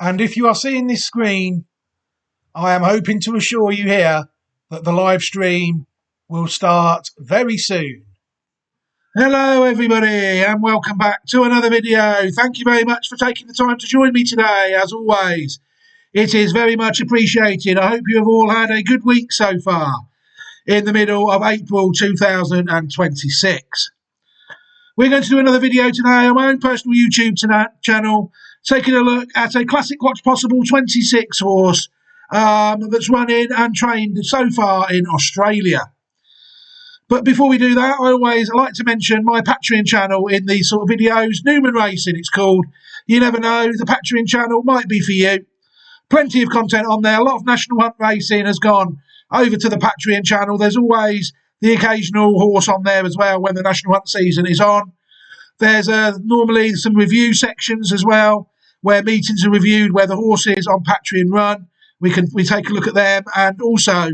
And if you are seeing this screen, I am hoping to assure you here that the live stream will start very soon. Hello everybody and welcome back to another video. Thank you very much for taking the time to join me today. As always, it is very much appreciated. I hope you have all had a good week so far in the middle of April 2026. We're going to do another video today on my own personal YouTube channel, taking a look at a Classic Watch Possible 26 horse that's running and trained so far in Australia. But before we do that, I always like to mention my Patreon channel in these sort of videos. Newman Racing, it's called. You never know, the Patreon channel might be for you. Plenty of content on there. A lot of National Hunt racing has gone over to the Patreon channel. There's always the occasional horse on there as well when the National Hunt season is on. There's normally some review sections as well, where meetings are reviewed, where the horses on Patreon run. We take a look at them, and also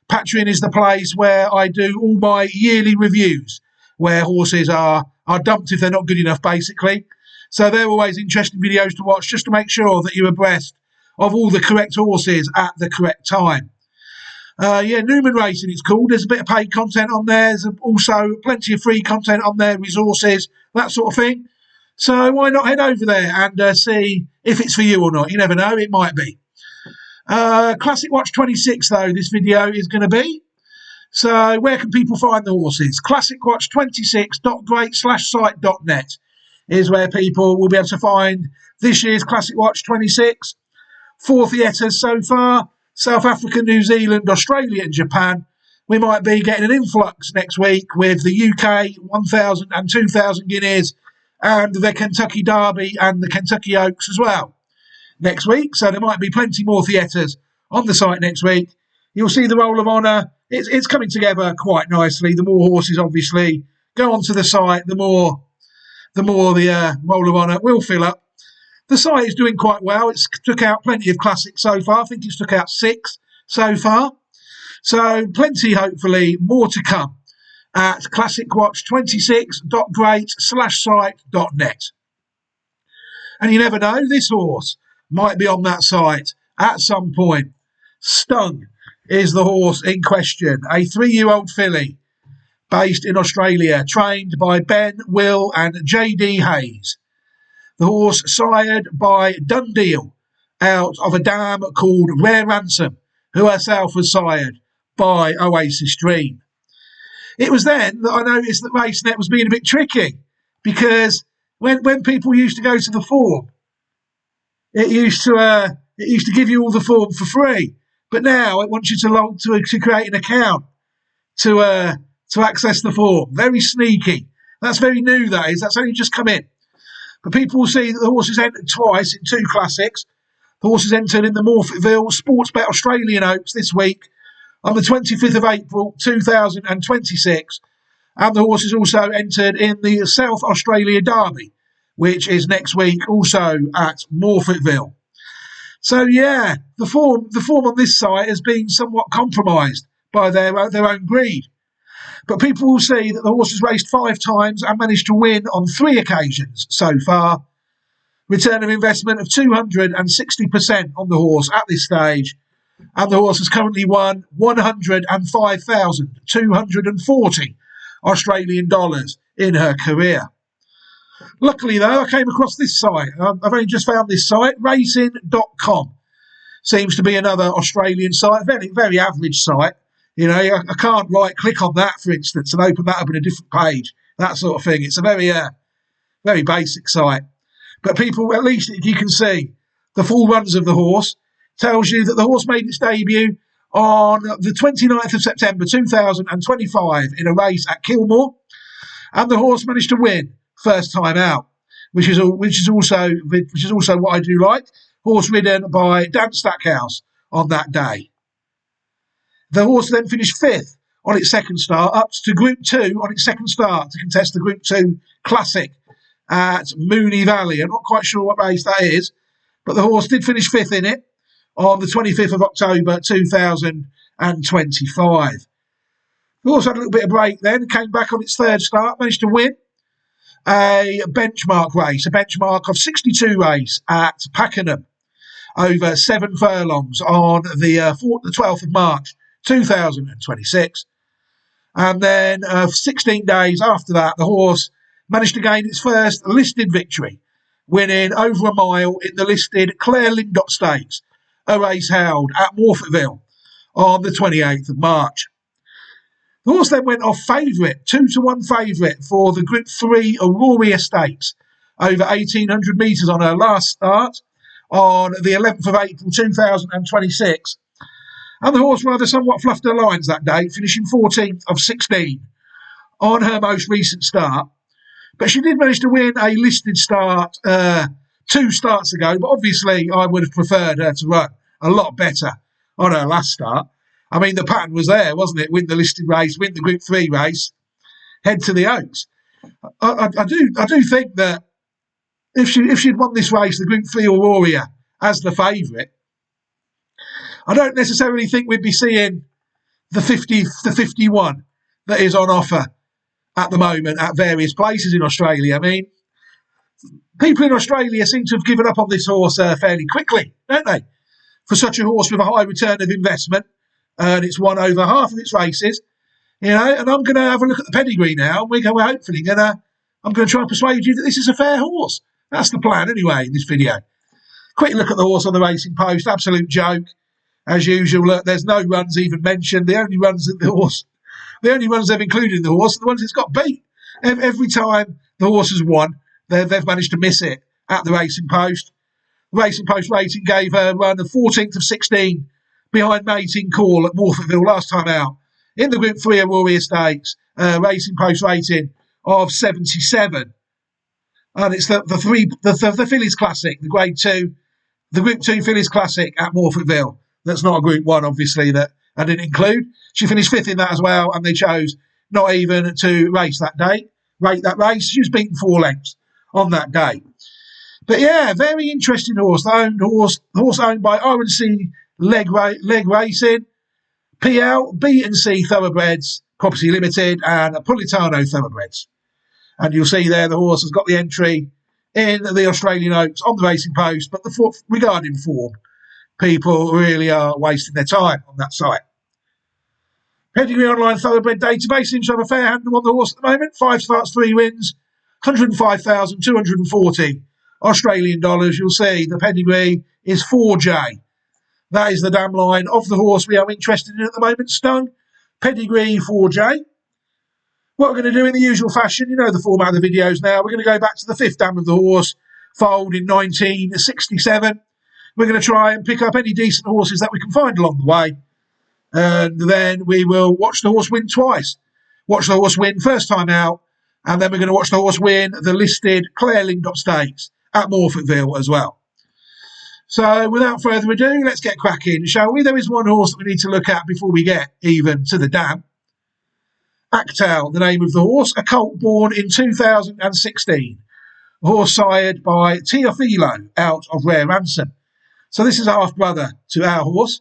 Patreon is the place where I do all my yearly reviews, where horses are dumped if they're not good enough, basically. So they're always interesting videos to watch, just to make sure that you're abreast of all the correct horses at the correct time. Newman Racing it's called. There's a bit of paid content on there. There's also plenty of free content on there, resources, that sort of thing. So why not head over there and see if it's for you or not? You never know, it might be. Classic Watch 26 though, this video is going to be. So where can people find the horses? classicwatch26.great/site.net is where people will be able to find this year's Classic Watch 26. 4 theatres so far: South Africa, New Zealand, Australia and Japan. We might be getting an influx next week with the UK 1,000 and 2,000 guineas and the Kentucky Derby and the Kentucky Oaks as well next week. So there might be plenty more theatres on the site next week. You'll see the Roll of Honour. It's coming together quite nicely. The more horses obviously go onto the site, the more the Roll of Honour will fill up. The site is doing quite well. It's took out plenty of classics so far. I think it's took out 6 so far. So plenty, hopefully, more to come at classicwatch26.great/site.net. And you never know, this horse might be on that site at some point. Stung is the horse in question, a 3-year-old filly based in Australia, trained by Ben, Will and J.D. Hayes. The horse sired by Dundeel out of a dam called Rare Ransom, who herself was sired by Oasis Dream. It was then that I noticed that RaceNet was being a bit tricky, because when people used to go to the form, it used to give you all the form for free, but now it wants you to create an account to access the form. Very sneaky. That's very new. That is. That's only just come in. But people will see that the horse has entered twice in 2 classics. The horse has entered in the Morphettville Sportsbet Australian Oaks this week on the 25th of April 2026. And the horse has also entered in the South Australia Derby, which is next week also at Morphettville. So yeah, the form on this site has been somewhat compromised by their own greed. But people will see that the horse has raced 5 times and managed to win on 3 occasions so far. Return of investment of 260% on the horse at this stage. And the horse has currently won 105,240 Australian dollars in her career. Luckily though, I came across this site. I've only just found this site, racing.com. Seems to be another Australian site, very, very average site. You know, I can't right-click on that, for instance, and open that up in a different page, that sort of thing. It's a very, very basic site. But people, at least you can see the full runs of the horse. Tells you that the horse made its debut on the 29th of September 2025 in a race at Kilmore. And the horse managed to win first time out, which is also what I do like. Horse ridden by Dan Stackhouse on that day. The horse then finished 5th on its second start, up to Group 2 on its second start to contest the Group 2 Classic at Moonee Valley. I'm not quite sure what race that is, but the horse did finish 5th in it on the 25th of October 2025. The horse had a little bit of break then, came back on its 3rd start, managed to win a benchmark race, a benchmark of 62 race at Pakenham. over 7 furlongs on the 12th of March 2026. And then 16 days after that, the horse managed to gain its first listed victory, winning over a mile in the listed Claire Lindop Stakes, a race held at Morphettville on the 28th of March. The horse then went off favourite, 2-1 favourite for the Group 3 Aurora Stakes, over 1,800 metres on her last start on the 11th of April 2026. And the horse rather somewhat fluffed her lines that day, finishing 14th of 16 on her most recent start. But she did manage to win a listed start 2 starts ago, but obviously I would have preferred her to run a lot better on her last start. I mean, the pattern was there, wasn't it? Win the listed race, win the Group 3 race, head to the Oaks. I do think that if she'd won this race, the Group 3 Aurora, as the favourite, I don't necessarily think we'd be seeing the 51 that is on offer at the moment at various places in Australia. I mean, people in Australia seem to have given up on this horse fairly quickly, don't they? For such a horse with a high return of investment, and it's won over half of its races, you know. And I'm going to have a look at the pedigree now, and we're hopefully going to. I'm going to try and persuade you that this is a fair horse. That's the plan, anyway, in this video. Quick look at the horse on the Racing Post. Absolute joke, as usual. Look, there's no runs even mentioned. The only runs they've included in the horse are the ones it's got beat. Every time the horse has won, they've managed to miss it at the Racing Post. The Racing Post rating gave her a run of 14th of 16 behind Mating Call at Morphettville last time out. In the Group 3 Aurora Stakes, Racing Post rating of 77. And it's the Fillies Classic, the Grade 2, the Group 2 Fillies Classic at Morphettville. That's not a Group 1, obviously, that I didn't include. She finished 5th in that as well, and they chose not even to race that day. Rate that race. She was beaten 4 lengths on that day. But yeah, very interesting horse. The horse owned by R&C Leg Racing, PL, B&C Thoroughbreds, Property Limited, and Politano Thoroughbreds. And you'll see there the horse has got the entry in the Australian Oaks on the Racing Post, but regarding form, people really are wasting their time on that site. Pedigree Online Thoroughbred Database seems to have a fair handle on the horse at the moment. 5 starts, 3 wins, 105,240 Australian dollars. You'll see the pedigree is 4J. That is the dam line of the horse we are interested in at the moment. Stung, pedigree 4J. What we're going to do in the usual fashion, you know the format of the videos now. We're going to go back to the 5th dam of the horse, foaled in 1967. We're going to try and pick up any decent horses that we can find along the way. And then we will watch the horse win twice. Watch the horse win first time out, and then we're going to watch the horse win the listed Claire Lindop Stakes at Morphettville as well. So without further ado, let's get cracking, shall we? There is one horse that we need to look at before we get even to the dam. Actal, the name of the horse, a colt born in 2016. A horse sired by Teofilo out of Rare Ransom. So this is a half-brother to our horse.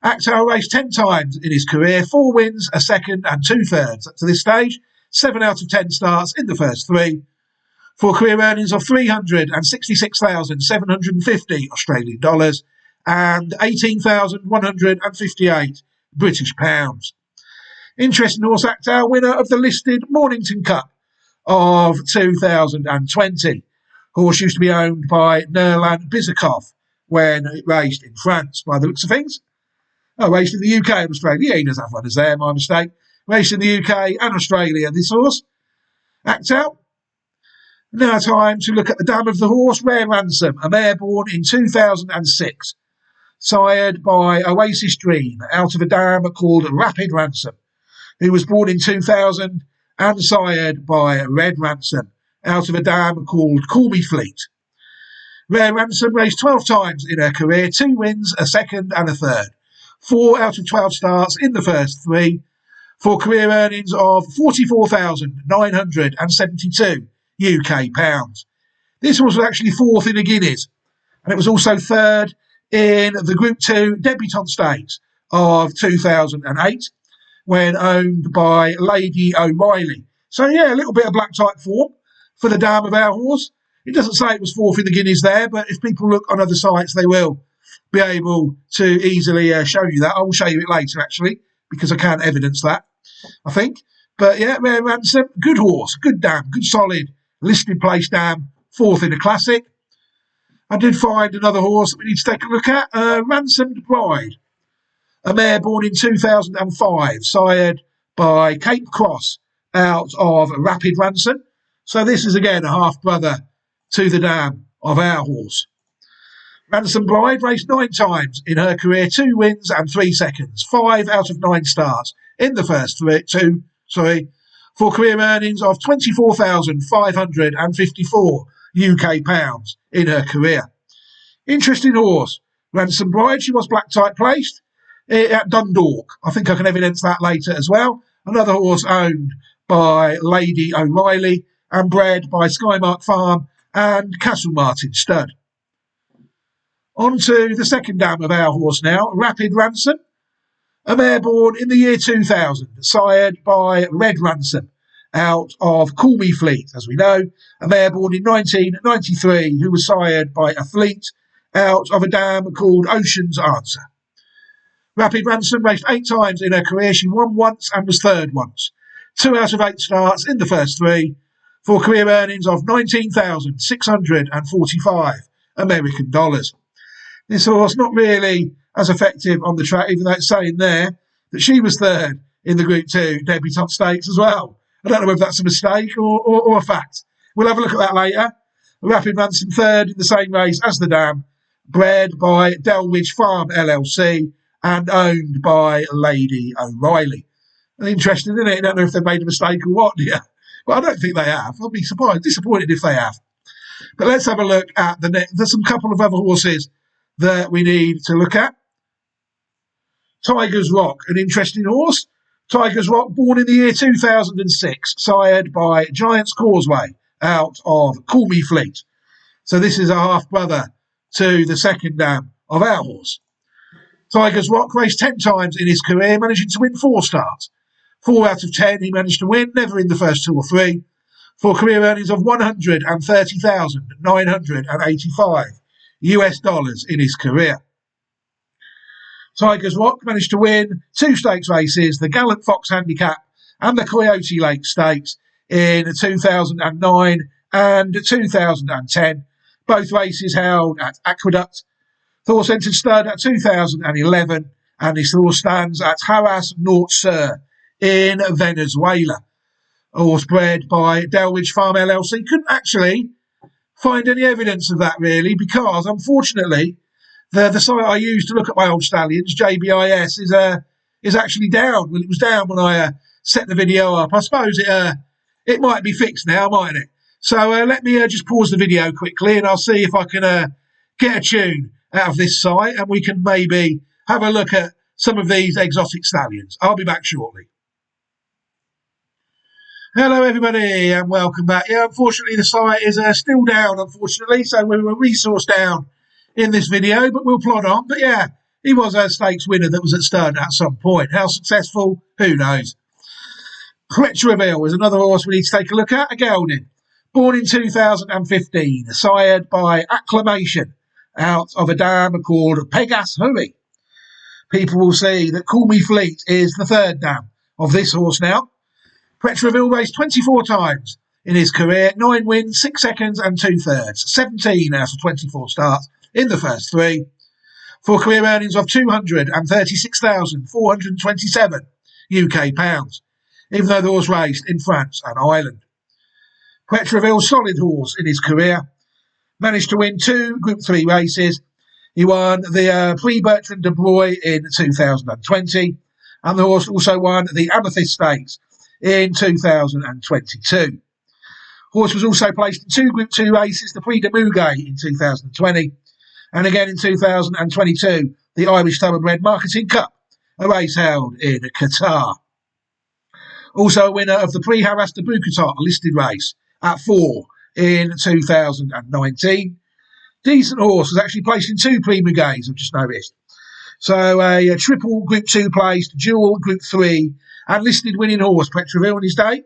Actal raced 10 times in his career, 4 wins, a second and 2/3 up to this stage, 7 out of 10 starts in the first 3, for career earnings of 366,750 Australian dollars and 18,158 British pounds. Interesting horse, Actal, winner of the listed Mornington Cup of 2020. Horse used to be owned by Nerlan Bizakov when it raced in France, by the looks of things. Oh, raced in the UK and Australia. Yeah, he does have runners there, my mistake. Raced in the UK and Australia, this horse. Actal. Now time to look at the dam of the horse, Rare Ransom, a mare born in 2006. Sired by Oasis Dream, out of a dam called Rapid Ransom, who was born in 2000 and sired by Red Ransom, out of a dam called Call Me Fleet. Rare Ransom raced 12 times in her career, 2 wins, a second and a third. 4 out of 12 starts in the first 3, for career earnings of 44,972 UK pounds. This was actually 4th in the Guineas, and it was also 3rd in the Group 2 Debutante Stakes of 2008, when owned by Lady O'Reilly. So yeah, a little bit of black type form for the dam of our horse. It doesn't say it was 4th in the Guineas there, but if people look on other sites, they will be able to easily show you that. I will show you it later, actually, because I can't evidence that, I think. But yeah, Rare Ransom, good horse, good dam, good solid listed place dam, 4th in a classic. I did find another horse that we need to take a look at, Ransomed Bride, a mare born in 2005, sired by Cape Cross out of Rapid Ransom. So this is again a half brother to the dam of our horse. Ransomed Bride raced 9 times in her career, 2 wins and 3 seconds, 5 out of 9 starts in the first two, for career earnings of £24,554 UK pounds in her career. Interesting horse, Ransomed Bride. She was black type placed at Dundalk. I think I can evidence that later as well. Another horse owned by Lady O'Reilly and bred by Skymark Farm and Castle Martin Stud. On to the second dam of our horse now, Rapid Ransom, a mare born in the year 2000, sired by Red Ransom out of Call Me Fleet, as we know, a mare born in 1993 who was sired by a fleet out of a dam called Ocean's Answer. Rapid Ransom raced 8 times in her career. She won once and was 3rd once. 2 out of 8 starts in the first 3 for career earnings of $19,645 American dollars. This horse not really as effective on the track, even though it's saying there that she was 3rd in the Group 2 Debutante Stakes as well. I don't know whether that's a mistake or a fact. We'll have a look at that later. Rapid Ransom 3rd in the same race as the dam, bred by Delwich Farm LLC and owned by Lady O'Reilly. Interesting, isn't it? I don't know if they made a mistake or what, yeah. But I don't think they have. I'll be disappointed if they have. But let's have a look at the next. There's some couple of other horses that we need to look at. Tiger's Rock, an interesting horse. Tiger's Rock, born in the year 2006, sired by Giant's Causeway out of Call Me Fleet. So this is a half-brother to the second dam of our horse. Tiger's Rock raced 10 times in his career, managing to win 4 starts. 4 out of 10 he managed to win, never in the first 2 or 3, for career earnings of $130,985 US dollars in his career. Tiger's Rock managed to win 2 stakes races, the Gallant Fox Handicap and the Coyote Lake Stakes in 2009 and 2010. Both races held at Aqueduct. The horse entered stud at 2011 and this horse stands at Harras Nort Sur in Venezuela. A horse bred by Delwich Farm LLC. Couldn't actually find any evidence of that really, because unfortunately the site I use to look at my old stallions, JBIS, is actually down. Well, it was down when I set the video up. I suppose it might be fixed now, mightn't it? So let me just pause the video quickly and I'll see if I can get a tune out of this site and we can maybe have a look at some of these exotic stallions. I'll be back shortly. Hello everybody and welcome back. Yeah, unfortunately the site is still down, unfortunately, so we were resource down in this video, but we'll plod on. But yeah, he was a stakes winner that was at stud at some point. How successful? Who knows? Pretraville is another horse we need to take a look at, a gelding. Born in 2015, sired by Acclamation out of a dam called Pegas Hurry. People will see that Call Me Fleet is the 3rd dam of this horse now. Pretraville raced 24 times in his career, 9 wins, 6 seconds and 2/3, 17 out of 24 starts in the first 3, for career earnings of £236,427 UK pounds, even though the horse raced in France and Ireland. Pretraville, solid horse in his career, managed to win 2 Group 3 races. He won the Prix Bertrand de Broye in 2020, and the horse also won the Amethyst Stakes in 2022. Horse was also placed in 2 Group 2 races, the Prix de Muguet in 2020, and again in 2022, the Irish Thoroughbred Marketing Cup, a race held in Qatar. Also a winner of the Prix Harras de Bouquetot, a listed race at 4 in 2019. Decent horse, was actually placed in 2 Prix Muguets, I've just noticed. So a triple Group 2 placed, dual Group 3, and listed winning horse, Pretraville in his day.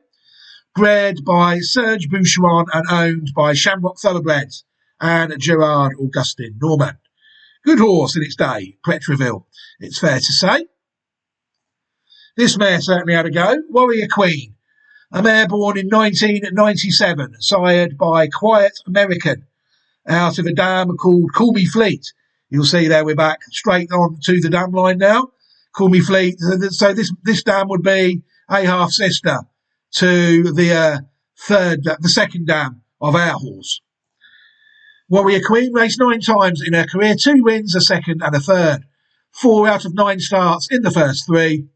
Bred by Serge Boucheron and owned by Shamrock Thoroughbreds and Gerard Augustin Norman. Good horse in its day, Petreville, it's fair to say. This mare certainly had a go. Warrior Queen, a mare born in 1997, sired by Quiet American, out of a dam called Call Me Fleet. You'll see there we're back straight on to the dam line now. Call Me Fleet. So this dam would be a half sister to the second dam of our horse. Warrior Queen raced 9 times in her career, 2 wins, a second and a third. 4 out of 9 starts in the first 3.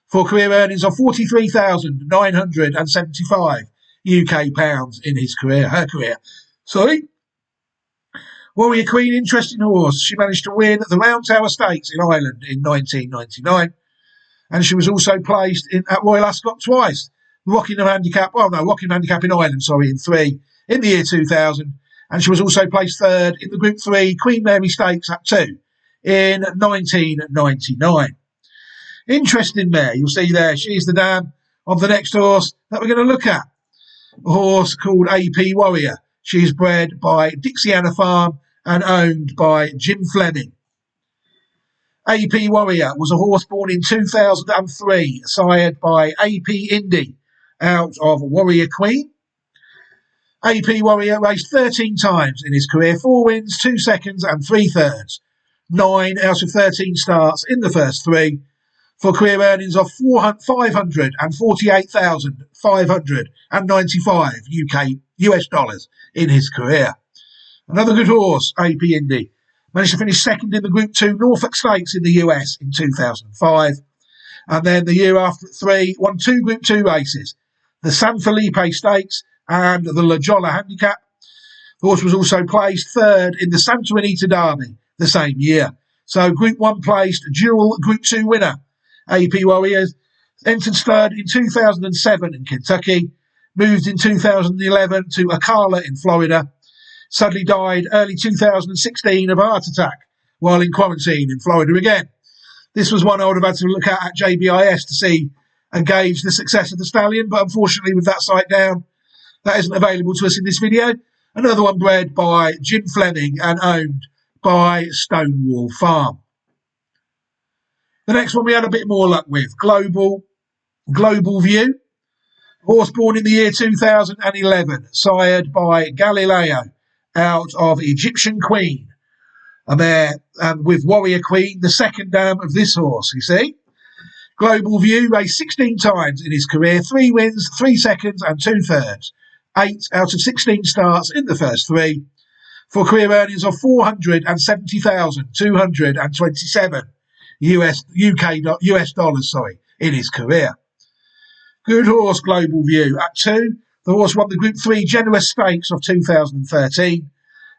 For career earnings of £43,975 UK pounds in her career. Sorry. Warrior Queen, interesting horse. She managed to win the Round Tower Stakes in Ireland in 1999. And she was also placed at Royal Ascot twice. Rockingham Handicap in Ireland, in 3 in the year 2000. And she was also placed 3rd in the Group 3 Queen Mary Stakes at 2 in 1999. Interesting mare. You'll see there, she's the dam of the next horse that we're going to look at. A horse called AP Warrior. She's bred by Dixiana Farm and owned by Jim Fleming. AP Warrior was a horse born in 2003, sired by AP Indy, out of Warrior Queen. AP Warrior raced 13 times in his career, 4 wins, 2 seconds and 3 thirds. 9 out of 13 starts in the first 3. For career earnings of $548,595 US dollars in his career. Another good horse, AP Indy. Managed to finish 2nd in the Group 2 Norfolk Stakes in the US in 2005. And then the year after at 3, won 2 Group 2 races. The San Felipe Stakes and the La Jolla Handicap. The horse was also placed 3rd in the Santa Anita Derby the same year. So Group 1 placed dual Group 2 winner. AP Warriors entered 3rd in 2007 in Kentucky, moved in 2011 to Ocala in Florida, suddenly died early 2016 of a heart attack while in quarantine in Florida again. This was one I would have had to look at JBIS to see and gauge the success of the stallion, but unfortunately with that site down, that isn't available to us in this video. Another one bred by Jim Fleming and owned by Stonewall Farm. The next one we had a bit more luck with, Global View. Horse born in the year 2011, sired by Galileo, out of Egyptian Queen. A mare with Warrior Queen, the second dam of this horse, you see. Global View raced 16 times in his career, 3 wins, 3 seconds and 2 thirds. 8 out of 16 starts in the first 3. For career earnings of $470,227 US dollars in his career. Good horse, Global View. At 2, the horse won the Group 3 Generous Stakes of 2013,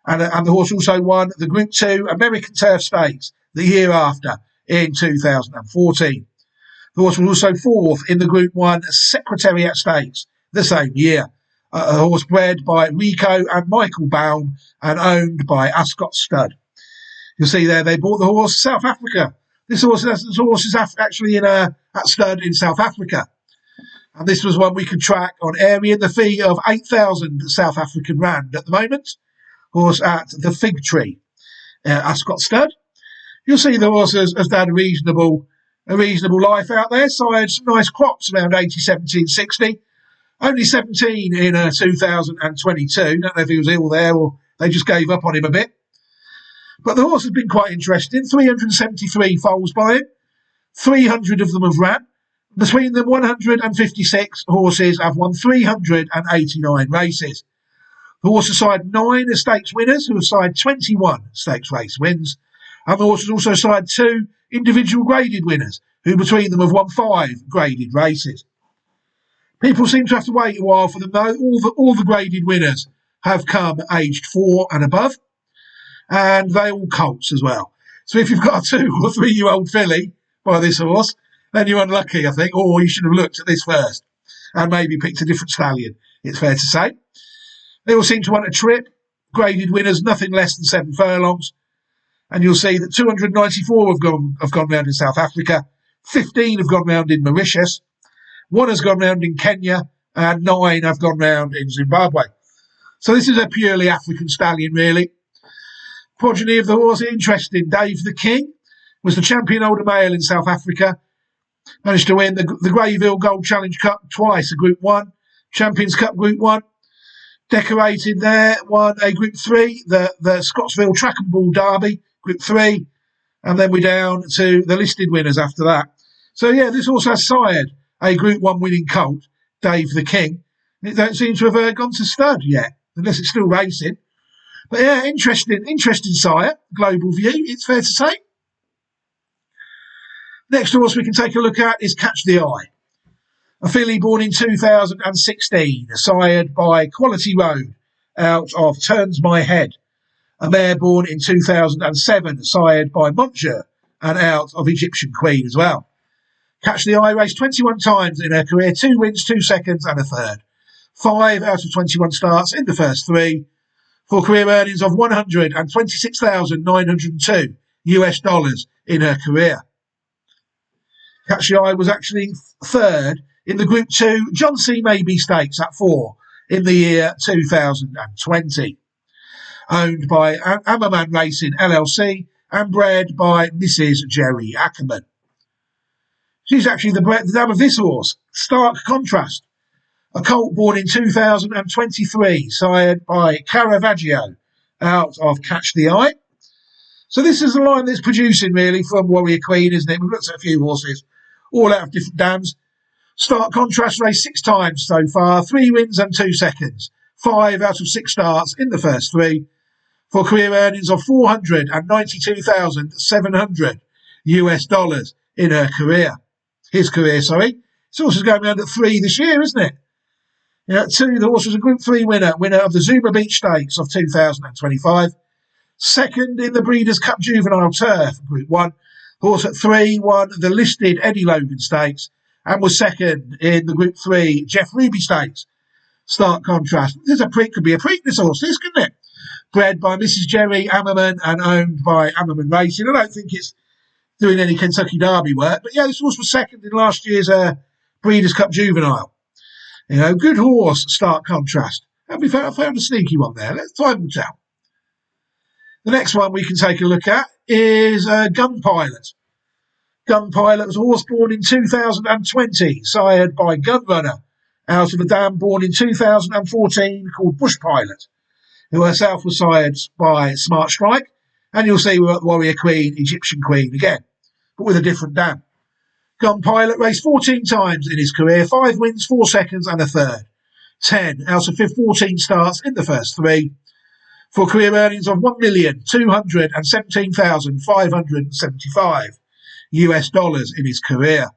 and the horse also won the Group 2 American Turf Stakes the year after in 2014. The horse was also 4th in the Group 1 Secretariat Stakes the same year. A horse bred by Rico and Michael Baum and owned by Ascot Stud. You'll see there they bought the horse South Africa. This horse is actually at Stud in South Africa. And this was one we could track on area. The fee of 8,000 South African Rand at the moment. Horse at the Fig Tree, Ascot Stud. You'll see the horse has had a reasonable life out there. Sired some nice crops around 80, 17, 60. Only 17 in 2022. Don't know if he was ill there or they just gave up on him a bit. But the horse has been quite interesting. 373 foals by him. 300 of them have ran. Between them, 156 horses have won 389 races. The horse has sired 9 stakes winners who have sired 21 stakes race wins. And the horse has also sired 2 individual graded winners who between them have won 5 graded races. People seem to have to wait a while for them though. All the graded winners have come aged 4 and above. And they all colts as well. So if you've got a 2 or 3 year old filly by this horse, then you're unlucky, I think. Or you should have looked at this first and maybe picked a different stallion, it's fair to say. They all seem to want a trip. Graded winners, nothing less than 7 furlongs. And you'll see that 294 have gone round in South Africa. 15 have gone round in Mauritius. 1 has gone round in Kenya. And 9 have gone round in Zimbabwe. So this is a purely African stallion, really. Progeny of the horse, interesting. Dave the King was the champion older male in South Africa. Managed to win the Greyville Gold Challenge Cup twice, a Group 1. Champions Cup Group 1. Decorated there, won a Group 3, the Scottsville Track and Ball Derby, Group 3. And then we're down to the listed winners after that. So, yeah, this horse has sired a Group 1 winning colt, Dave the King. It don't seem to have gone to stud yet, unless it's still racing. But, yeah, interesting sire, Global View, it's fair to say. Next horse we can take a look at is Catch the Eye. A filly born in 2016, sired by Quality Road out of Turns My Head. A mare born in 2007, sired by Montjeur and out of Egyptian Queen as well. Catch the Eye raced 21 times in her career, 2 wins, 2 seconds and a third. 5 out of 21 starts in the first 3 for career earnings of $126,902 US in her career. Catch the Eye was actually third in the Group 2 John C. Maybe Stakes at 4 in the year 2020. Owned by Ammerman Racing LLC and bred by Mrs. Jerry Ackerman. She's actually the dam of this horse, Stark Contrast. A colt born in 2023, sired by Caravaggio out of Catch the Eye. So this is the line that's producing really from Warrior Queen, isn't it? We've looked at a few horses, all out of different dams. Stark Contrast raced 6 times so far, 3 wins and 2 seconds. 5 out of 6 starts in the first 3 for career earnings of $492,700 US in her career. His career, sorry. This horse is going round at 3 this year, isn't it? Yeah, 2, the horse was a Group 3 winner of the Zuma Beach Stakes of 2025. Second in the Breeders' Cup Juvenile Turf, Group 1. Horse at 3 won the listed Eddie Logan Stakes and was second in the Group 3 Jeff Ruby Stakes. Stark Contrast. Could be a Preak, this horse, couldn't it? Bred by Mrs. Jerry Ammerman and owned by Ammerman Racing. I don't think it's doing any Kentucky Derby work, but yeah, this horse was second in last year's Breeders' Cup Juvenile. You know, good horse, Stark Contrast. Have we found a sneaky one there? Time will tell. The next one we can take a look at is Gun Pilot. Gun Pilot was a horse born in 2020, sired by Gunrunner, out of a dam born in 2014 called Bush Pilot, who herself was sired by Smart Strike, and you'll see we're at Warrior Queen, Egyptian Queen again, but with a different dam. Gun Pilot raced 14 times in his career, 5 wins, 4 seconds and a third. 10 out of 14 starts in the first 3 for career earnings of $1,217,575 US in his career.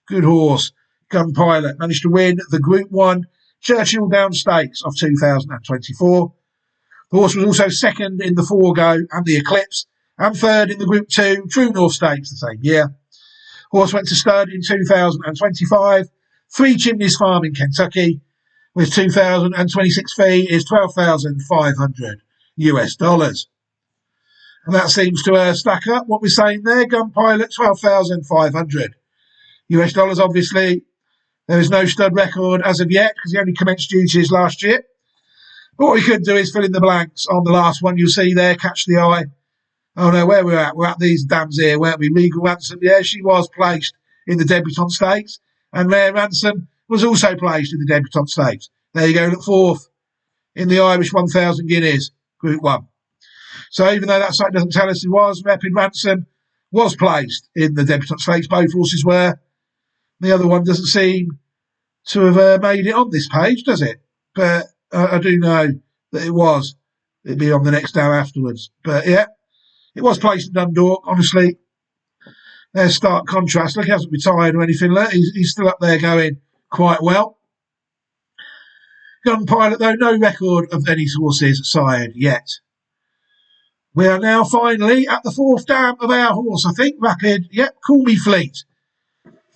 Good horse. Gun Pilot managed to win the Group 1 Churchill Downs Stakes of 2024. The horse was also second in the Forgo and the Eclipse and third in the Group 2 True North Stakes the same year. Horse went to stud in 2025, 3 Chimneys Farm in Kentucky, with 2026 fee is $12,500 US. And that seems to stack up what we're saying there. Gun Pilot, $12,500 US. Obviously, there is no stud record as of yet because he only commenced duties last year. But what we could do is fill in the blanks on the last one. You'll see there, Catch the Eye. Oh no, where we're at? We're at these dams here, weren't we? Regal Ransom, yeah, she was placed in the Debutant Stakes. And Rare Ransom was also placed in the Debutant Stakes. There you go, look, 4th in the Irish 1,000 guineas, Group 1. So even though that site doesn't tell us who was, Rapid Ransom was placed in the Debutant Stakes. Both horses were. The other one doesn't seem to have made it on this page, does it? But I do know that it was. It'd be on the next hour afterwards. But yeah, it was placed in Dundalk, honestly. There's Stark Contrast. Look, he hasn't retired or anything. Look, he's still up there going quite well. Gun Pilot, though, no record of any horses sired yet. We are now finally at the 4th dam of our horse, I think. Rapid, yep, Call Me Fleet.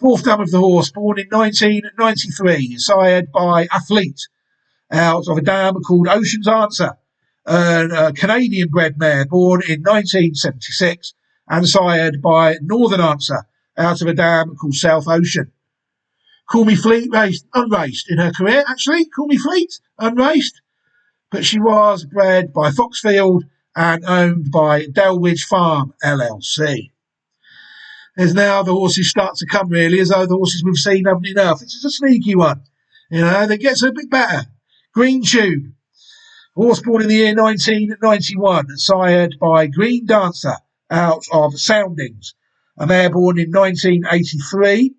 4th dam of the horse, born in 1993, sired by Athlete, out of a dam called Ocean's Answer, a Canadian-bred mare born in 1976 and sired by Northern Answer, out of a dam called South Ocean. Call Me Fleet raced unraced in her career, actually. Call Me Fleet, unraced. But she was bred by Foxfield and owned by Delridge Farm LLC. There's now the horses start to come, really, as though the horses we've seen haven't enough. This is a sneaky one, that gets a bit better. Green Tune, horse born in the year 1991, sired by Green Dancer out of Soundings, a mare born in 1983,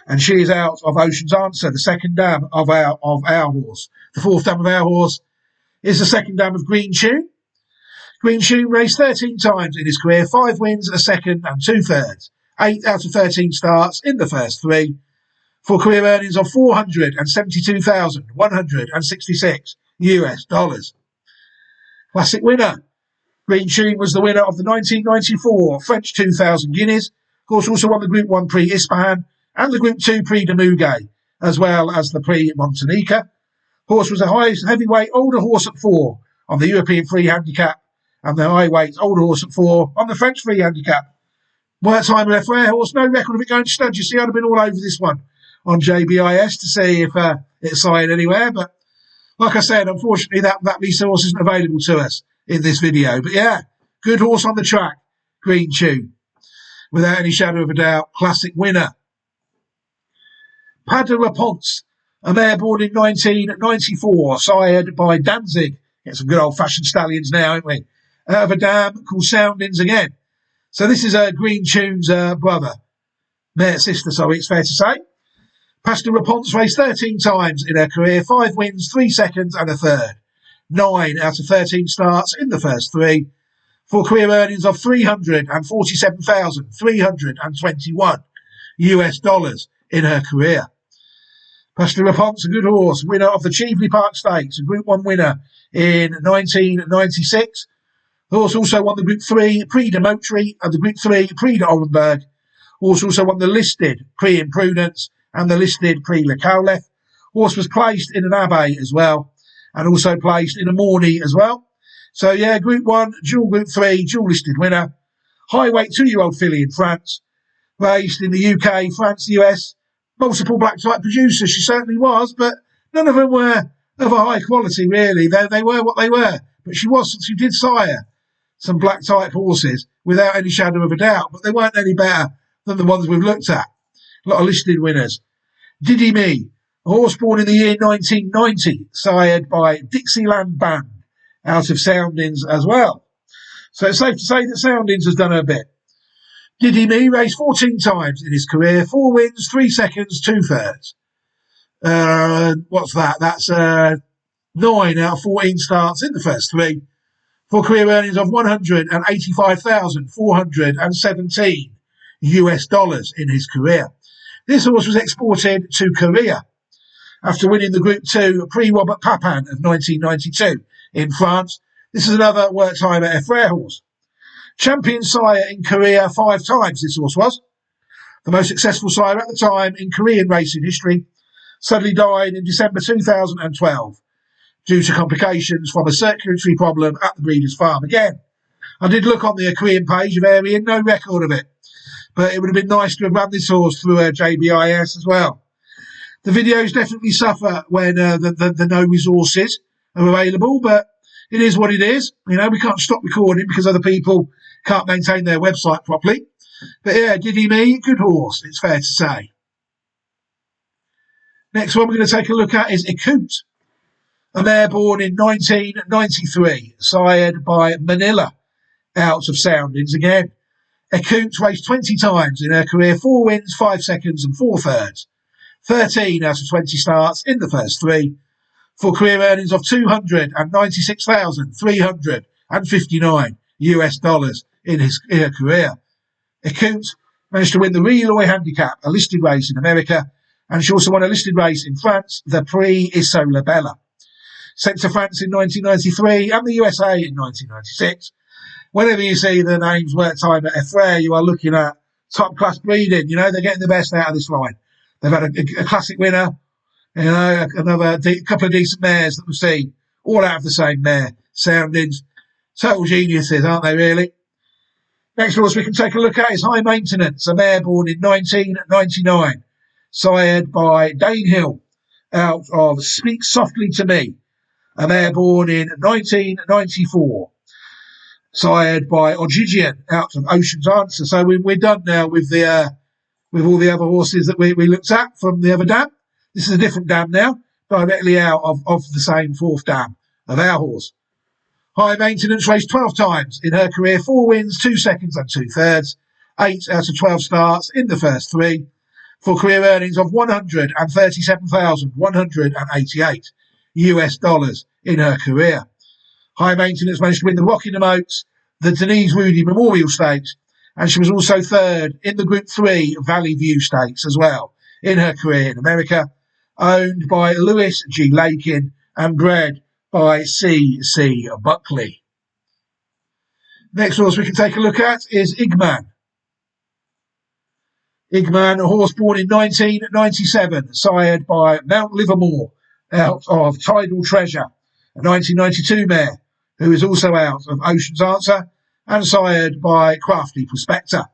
and she is out of Ocean's Answer, the second dam of our horse. The fourth dam of our horse is the second dam of Green Tune. Green Tune raced 13 times in his career, 5 wins, a second and 2/3, 8 out of 13 starts in the first 3, for career earnings of $472,166 US. Classic winner. Green Tune was the winner of the 1994 French 2000 Guineas. Of course, also won the Group 1 Prix Ispahan and the Group 2 Prix de Muguet, as well as the Prix Montanica. Horse was a heavyweight older horse at 4 on the European Free Handicap, and the high-weight older horse at 4 on the French Free Handicap. Work time with a fair horse, no record of it going to stud. You see, I'd have been all over this one on JBIS to see if it's signed anywhere. But like I said, unfortunately, that piece of horse isn't available to us in this video. But yeah, good horse on the track, Green Tune. Without any shadow of a doubt, classic winner. Pas de Réponse, a mare born in 1994, sired by Danzig. Get some good old-fashioned stallions now, ain't we? Out of a dam called Soundings again. So this is Green Tune's sister, sorry, it's fair to say. Pas de Réponse raced 13 times in her career, 5 wins, 3 seconds and a third. 9 out of 13 starts in the first 3, for career earnings of $347,321 in her career. Pas de Réponse, a good horse, winner of the Cheveley Park Stakes, a Group 1 winner in 1996. The horse also won the Group 3 Prix de Montry and the Group 3 Prix de Oldenburg. Horse also won the listed Prix Imprudence and the listed Prix Le Cowleth. Horse was placed in an Abbey as well, and also placed in a Morny as well. So yeah, Group 1, dual Group 3, dual listed winner. High-weight 2-year-old filly in France. Raced in the UK, France, the US. Multiple black type producers, she certainly was, but none of them were of a high quality, really. They were what they were. But she did sire some black type horses without any shadow of a doubt, but they weren't any better than the ones we've looked at. A lot of listed winners. Diddy Me, a horse born in the year 1990, sired by Dixieland Band, out of Soundings as well. So it's safe to say that Soundings has done her bit. Diddy Me raced 14 times in his career, 4 wins, 3 seconds, 2/3. What's that? That's 9 out of 14 starts in the first 3, for career earnings of $185,417 in his career. This horse was exported to Korea after winning the Group 2 Prix Robert Papin of 1992 in France. This is another work time at Effraie horse. Champion sire in Korea 5 times, this horse was. The most successful sire at the time in Korean racing history. Suddenly died in December 2012 due to complications from a circulatory problem at the breeder's farm. Again, I did look on the Korean page of Arian, no record of it. But it would have been nice to have run this horse through JBIS as well. The videos definitely suffer when the no resources are available, but it is what it is. We can't stop recording because other people can't maintain their website properly. But yeah, Diddy Me, good horse, it's fair to say. Next one we're going to take a look at is Ikut, a mare born in 1993, sired by Manila, out of Soundings again. Ikut raced 20 times in her career, 4 wins, 5 seconds and 4/3. 13 out of 20 starts in the first 3, for career earnings of $296,359 in her career. Ikut managed to win the Reloy Handicap, a listed race in America, and she also won a listed race in France, the Prix Isola Bella. Sent to France in 1993 and the USA in 1996. Whenever you see the names work time at Effraie, you are looking at top-class breeding. They're getting the best out of this line. They've had a classic winner, another couple of decent mares that we've seen, all out of the same mare, Soundings. Total geniuses, aren't they, really? Next horse we can take a look at is High Maintenance, a mare born in 1999, sired by Dane Hill, out of Speak Softly to Me, a mare born in 1994. sired by Ogygian out of Ocean's Answer. So we're done now with all the other horses that we looked at from the other dam. This is a different dam now, directly out of the same fourth dam of our horse. High maintenance, raced 12 times in her career, 4 wins, 2 seconds and 2/3, 8 out of 12 starts in the first 3, for career earnings of $137,188 in her career. High maintenance managed to win the Rockingham Oaks, the Denise Woody Memorial Stakes, and she was also third in the Group 3 Valley View Stakes as well in her career in America, owned by Lewis G. Lakin and bred by C.C. Buckley. Next horse we can take a look at is Igman. Igman, a horse born in 1997, sired by Mount Livermore out of Tidal Treasure, a 1992 mare who is also out of Ocean's Answer, and sired by Crafty Prospector.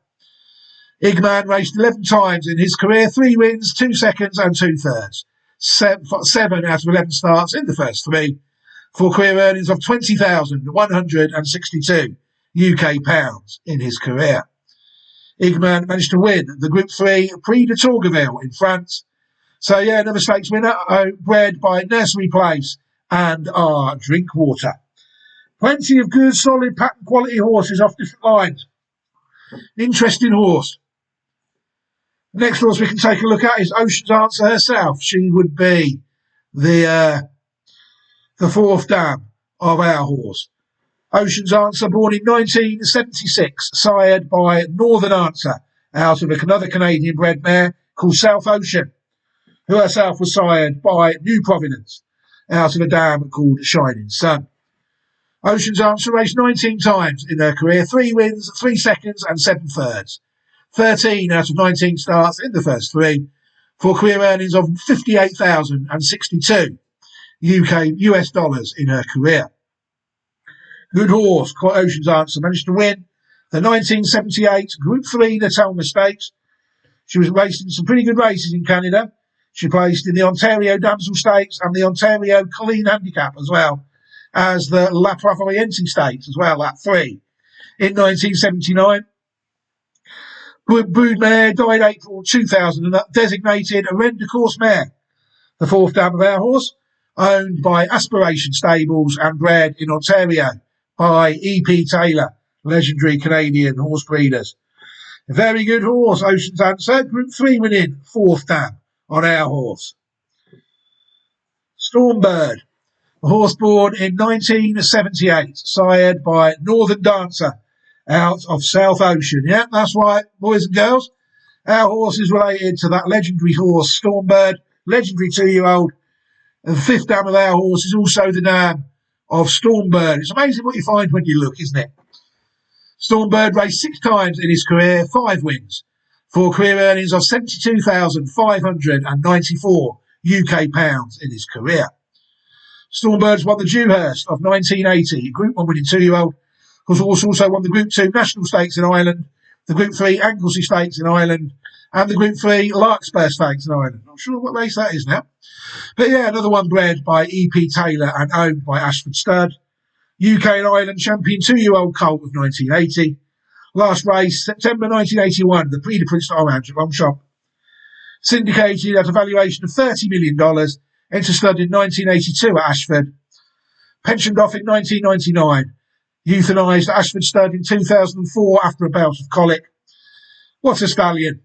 Igman raced 11 times in his career, 3 wins, 2 seconds and 2/3, 7 out of 11 starts in the first 3, for career earnings of £20,162 UK pounds in his career. Igman managed to win the Group 3 Prix de Tourgeville in France. So yeah, another stakes winner, bred by Nursery Place and our Drinkwater. Plenty of good, solid, pattern quality horses off different lines. Interesting horse. The next horse we can take a look at is Ocean's Answer herself. She would be the fourth dam of our horse. Ocean's Answer, born in 1976, sired by Northern Answer out of another Canadian bred mare called South Ocean, who herself was sired by New Providence out of a dam called Shining Sun. Ocean's Answer raced 19 times in her career, 3 wins, 3 seconds and 7/3, 13 out of 19 starts in the first 3, for career earnings of $58,062 US dollars in her career. Good horse, Ocean's Answer, managed to win the 1978 Group 3 Natoma Stakes. She was raced in some pretty good races in Canada. She placed in the Ontario Damsel Stakes and the Ontario Colleen Handicap, as well as the La Provoriente Stakes as well, at 3. In 1979, broodmare, died April 2000, and designated a Ren de Course mare, the fourth dam of our horse, owned by Aspiration Stables and bred in Ontario by E.P. Taylor, legendary Canadian horse breeders. A very good horse, Ocean's Answer, Group 3 winning, fourth dam on our horse. Stormbird, a horse born in 1978, sired by Northern Dancer out of South Ocean. Yeah, that's right, boys and girls. Our horse is related to that legendary horse, Stormbird, legendary 2-year-old. And the fifth dam of our horse is also the dam of Stormbird. It's amazing what you find when you look, isn't it? Stormbird raced 6 times in his career, 5 wins, for career earnings of £72,594 UK pounds in his career. Stormbird's won the Dewhurst of 1980, Group 1 winning 2-year-old, who's also won the Group 2 National Stakes in Ireland, the Group 3 Anglesey Stakes in Ireland, and the Group 3 Larkspur Stakes in Ireland. Not sure what race that is now. But yeah, another one bred by E.P. Taylor and owned by Ashford Stud. UK and Ireland champion 2-year-old colt of 1980. Last race, September 1981, the Prix de Prince d'Orange at Longchamp. Syndicated at a valuation of $30 million. Entered stud in 1982 at Ashford. Pensioned off in 1999. Euthanised at Ashford Stud in 2004 after a bout of colic. What a stallion.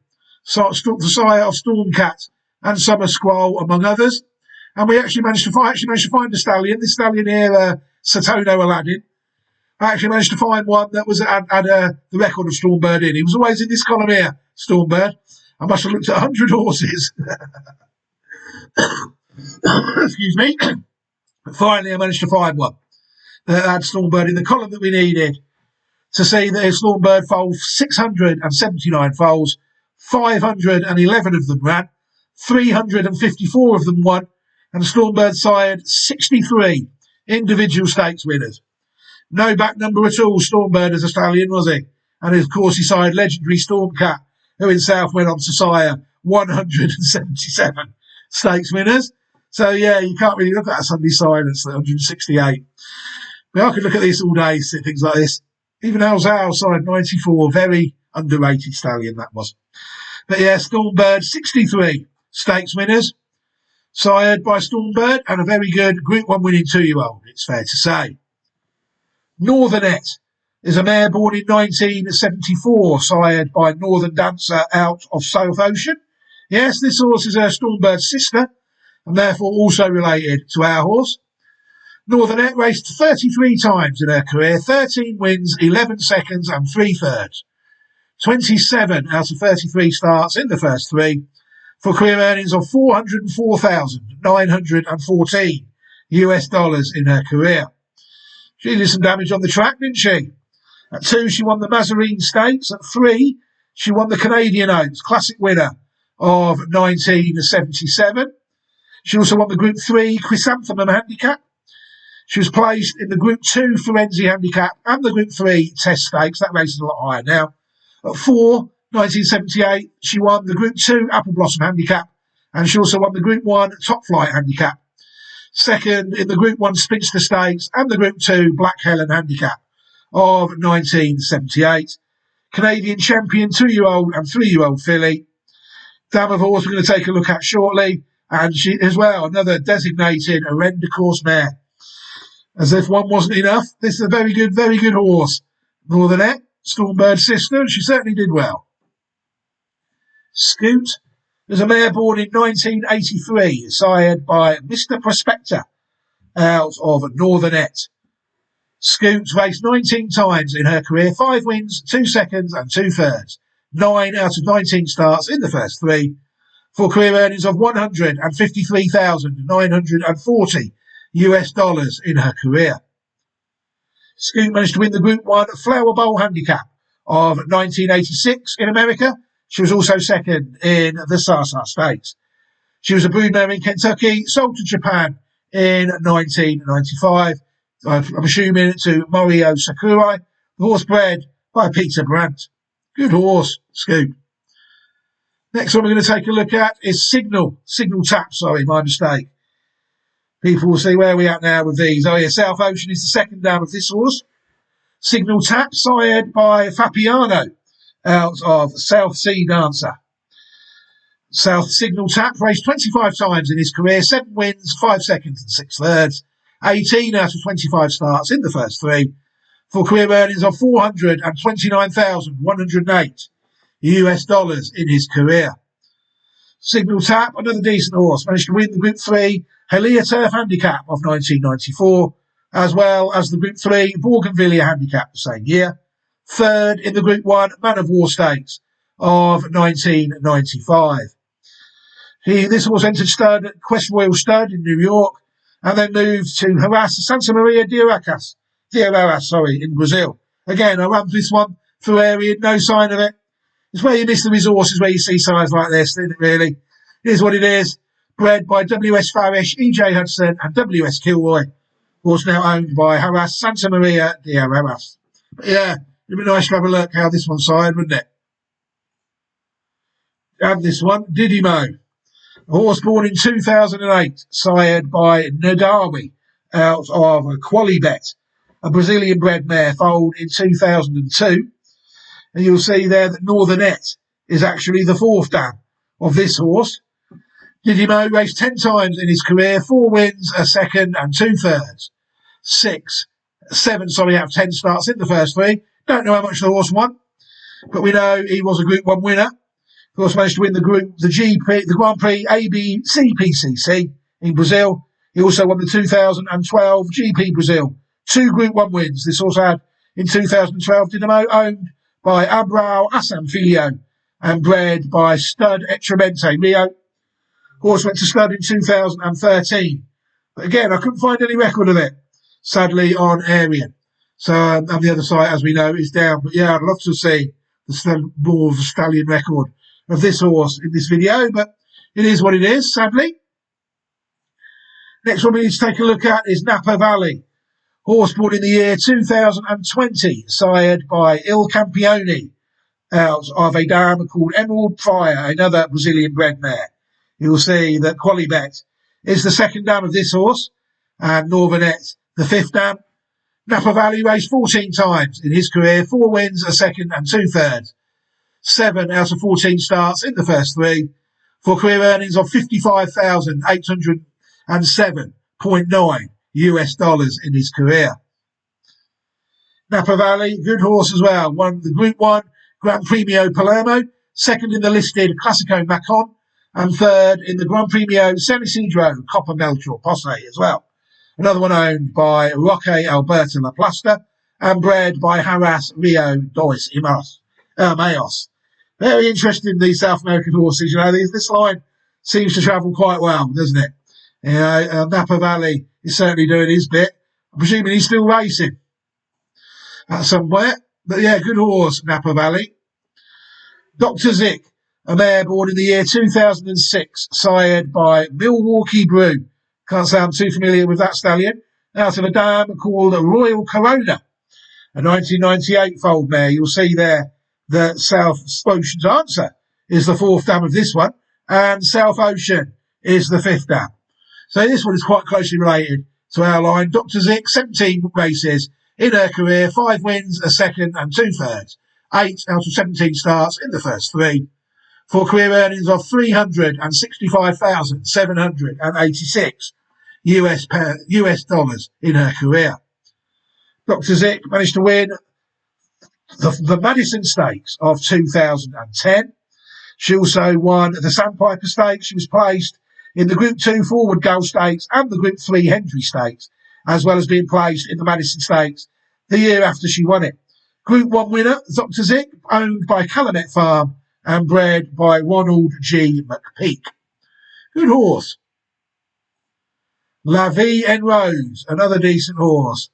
The sire of Stormcat and Summer Squall, among others. And we actually managed to find a stallion. This stallion here, Satono Aladdin. I actually managed to find one that was had the record of Stormbird in. He was always in this column here, Stormbird. I must have looked at 100 horses. Excuse me. But finally, I managed to find one that had Stormbird in the column that we needed to see that his Stormbird foaled 679 foals, 511 of them ran, 354 of them won, and Stormbird sired 63 individual stakes winners. No back number at all, Stormbird as a stallion, was he? And of course he sired legendary Stormcat, who in South went on to sire 177 stakes winners. So yeah, you can't really look at a Sunday silence at 168. But I could look at this all day, things like this. Even Alzheimer's side 94, very underrated stallion that was. But yeah, Stormbird 63 stakes winners, sired by Stormbird, and a very good Group 1 winning 2-year-old, it's fair to say. Northernet is a mare born in 1974, sired by Northern Dancer out of South Ocean. Yes, this horse is her Stormbird's sister, and therefore also related to our horse. Northernet raced 33 times in her career, 13 wins, 11 seconds and 3 thirds. 27 out of 33 starts in the first three, for career earnings of $404,914 in her career. She did some damage on the track, didn't she? At 2, she won the Mazarine Stakes. At 3, she won the Canadian Oaks, classic winner of 1977. She also won the Group 3 Chrysanthemum Handicap. She was placed in the Group 2 Firenze Handicap and the Group 3 Test Stakes. That race is a lot higher now. At 4, 1978, she won the Group 2 Apple Blossom Handicap, and she also won the Group 1 Top Flight Handicap. Second in the Group 1 Spinster Stakes and the Group 2 Black Helen Handicap of 1978. Canadian champion 2-year-old and 3-year-old filly. Dam of horse we're going to take a look at shortly, and she as well, another designated Arenda course mare. As if one wasn't enough, this is a very good horse. Northernet, Stormbird's sister, and she certainly did well. Scoot is a mare born in 1983, sired by Mr. Prospector out of Northernet. Scoot raced 19 times in her career, 5 wins, 2 seconds and 2 thirds. 9 out of 19 starts in the first three, for career earnings of $153,940 in her career. Scoot managed to win the Group 1 Flower Bowl Handicap of 1986 in America. She was also second in the Sasa Stakes. She was a broodmare in Kentucky, sold to Japan in 1995. I'm assuming to Morio Sakurai, the horse bred by Peter Brandt. Good horse, Scoot. Next one we're going to take a look at is Signal Tap, my mistake. People will see where we're at now with these. Oh yeah, South Ocean is the second dam of this horse. Signal Tap, sired by Fapiano out of South Sea Dancer. South Signal Tap raced 25 times in his career, 7 wins, 5 seconds and 6 thirds. 18 out of 25 starts in the first three, for career earnings of $429,108 in his career. Signal Tap, another decent horse, managed to win the Group 3 Helia Turf Handicap of 1994, as well as the Group 3 Bougainvillea Handicap the same year. Third in the Group 1 Man of War Stakes of 1995. This horse entered stud at Quest Royal Stud in New York, and then moved to Santa Maria de Aracas, in Brazil. Again, I run this one through area, no sign of it. It's where you miss the resources, where you see signs like this, isn't it, really? It is what it is. Bred by W.S. Farish, E.J. Hudson, and W.S. Kilroy. Horse now owned by Santa Maria de Aracas. But yeah, it'd be nice to have a look how this one sired, wouldn't it? And this one, Didimo. A horse born in 2008, sired by Nadawi out of Qualibet, a Brazilian bred mare foaled in 2002. And you'll see there that Northernet is actually the fourth dam of this horse. Didimo raced 10 times in his career, 4 wins, a second and 2 thirds. 7 out of 10 starts in the first three. Don't know how much the horse won, but we know he was a Group 1 winner. Of course, managed to win the Grand Prix ABCPCC in Brazil. He also won the 2012 GP Brazil. 2 Group 1 wins. This horse had in 2012 Dynamo, owned by Abrao Asanfilio and bred by Stud Etremente Rio. Horse went to stud in 2013. But again, I couldn't find any record of it, sadly, on Arian. So, and the other side, as we know, is down. But yeah, I'd love to see more of the stallion record of this horse in this video, but it is what it is, sadly. Next one we need to take a look at is Napa Valley. Horse born in the year 2020, sired by Il Campione out of a dam called Emerald Pryor, another Brazilian bred mare. You'll see that Qualibet is the second dam of this horse, and Northernet the fifth dam. Napa Valley raced 14 times in his career, 4 wins, a second and 2/3. 7 out of 14 starts in the first 3 for career earnings of $55,807.9 in his career. Napa Valley, good horse as well, won the Group 1 Gran Premio Palermo, second in the listed Classico Macon, and third in the Gran Premio San Isidro Coppa Melchor Posse as well. Another one owned by Roque Alberto La Plasta and bred by Haras Rio dos Mayos. Very interesting, these South American horses. You know, this line seems to travel quite well, doesn't it? You know, Napa Valley is certainly doing his bit. I'm presuming he's still racing somewhere. But yeah, good horse, Napa Valley. Dr. Zick, a mare born in the year 2006, sired by Milwaukee Brew. Can't say I'm too familiar with that stallion. Out of a dam called Royal Corona, a 1998 foaled mare. You'll see there that South Ocean's Answer is the 4th dam of this one, and South Ocean is the 5th dam. So this one is quite closely related to our line. Dr. Zick, 17 races in her career, 5 wins, a second and 2/3. 8 out of 17 starts in the first 3 for career earnings of $365,786 US dollars in her career. Dr. Zick managed to win the Madison Stakes of 2010. She also won the Sandpiper Stakes. She was placed in the Group 2 Forward Goal Stakes and the Group 3 Hendry Stakes, as well as being placed in the Madison Stakes the year after she won it. Group 1 winner, Dr. Zick, owned by Calumet Farm and bred by Ronald G. McPeak. Good horse. La Vie en Rose, another decent horse.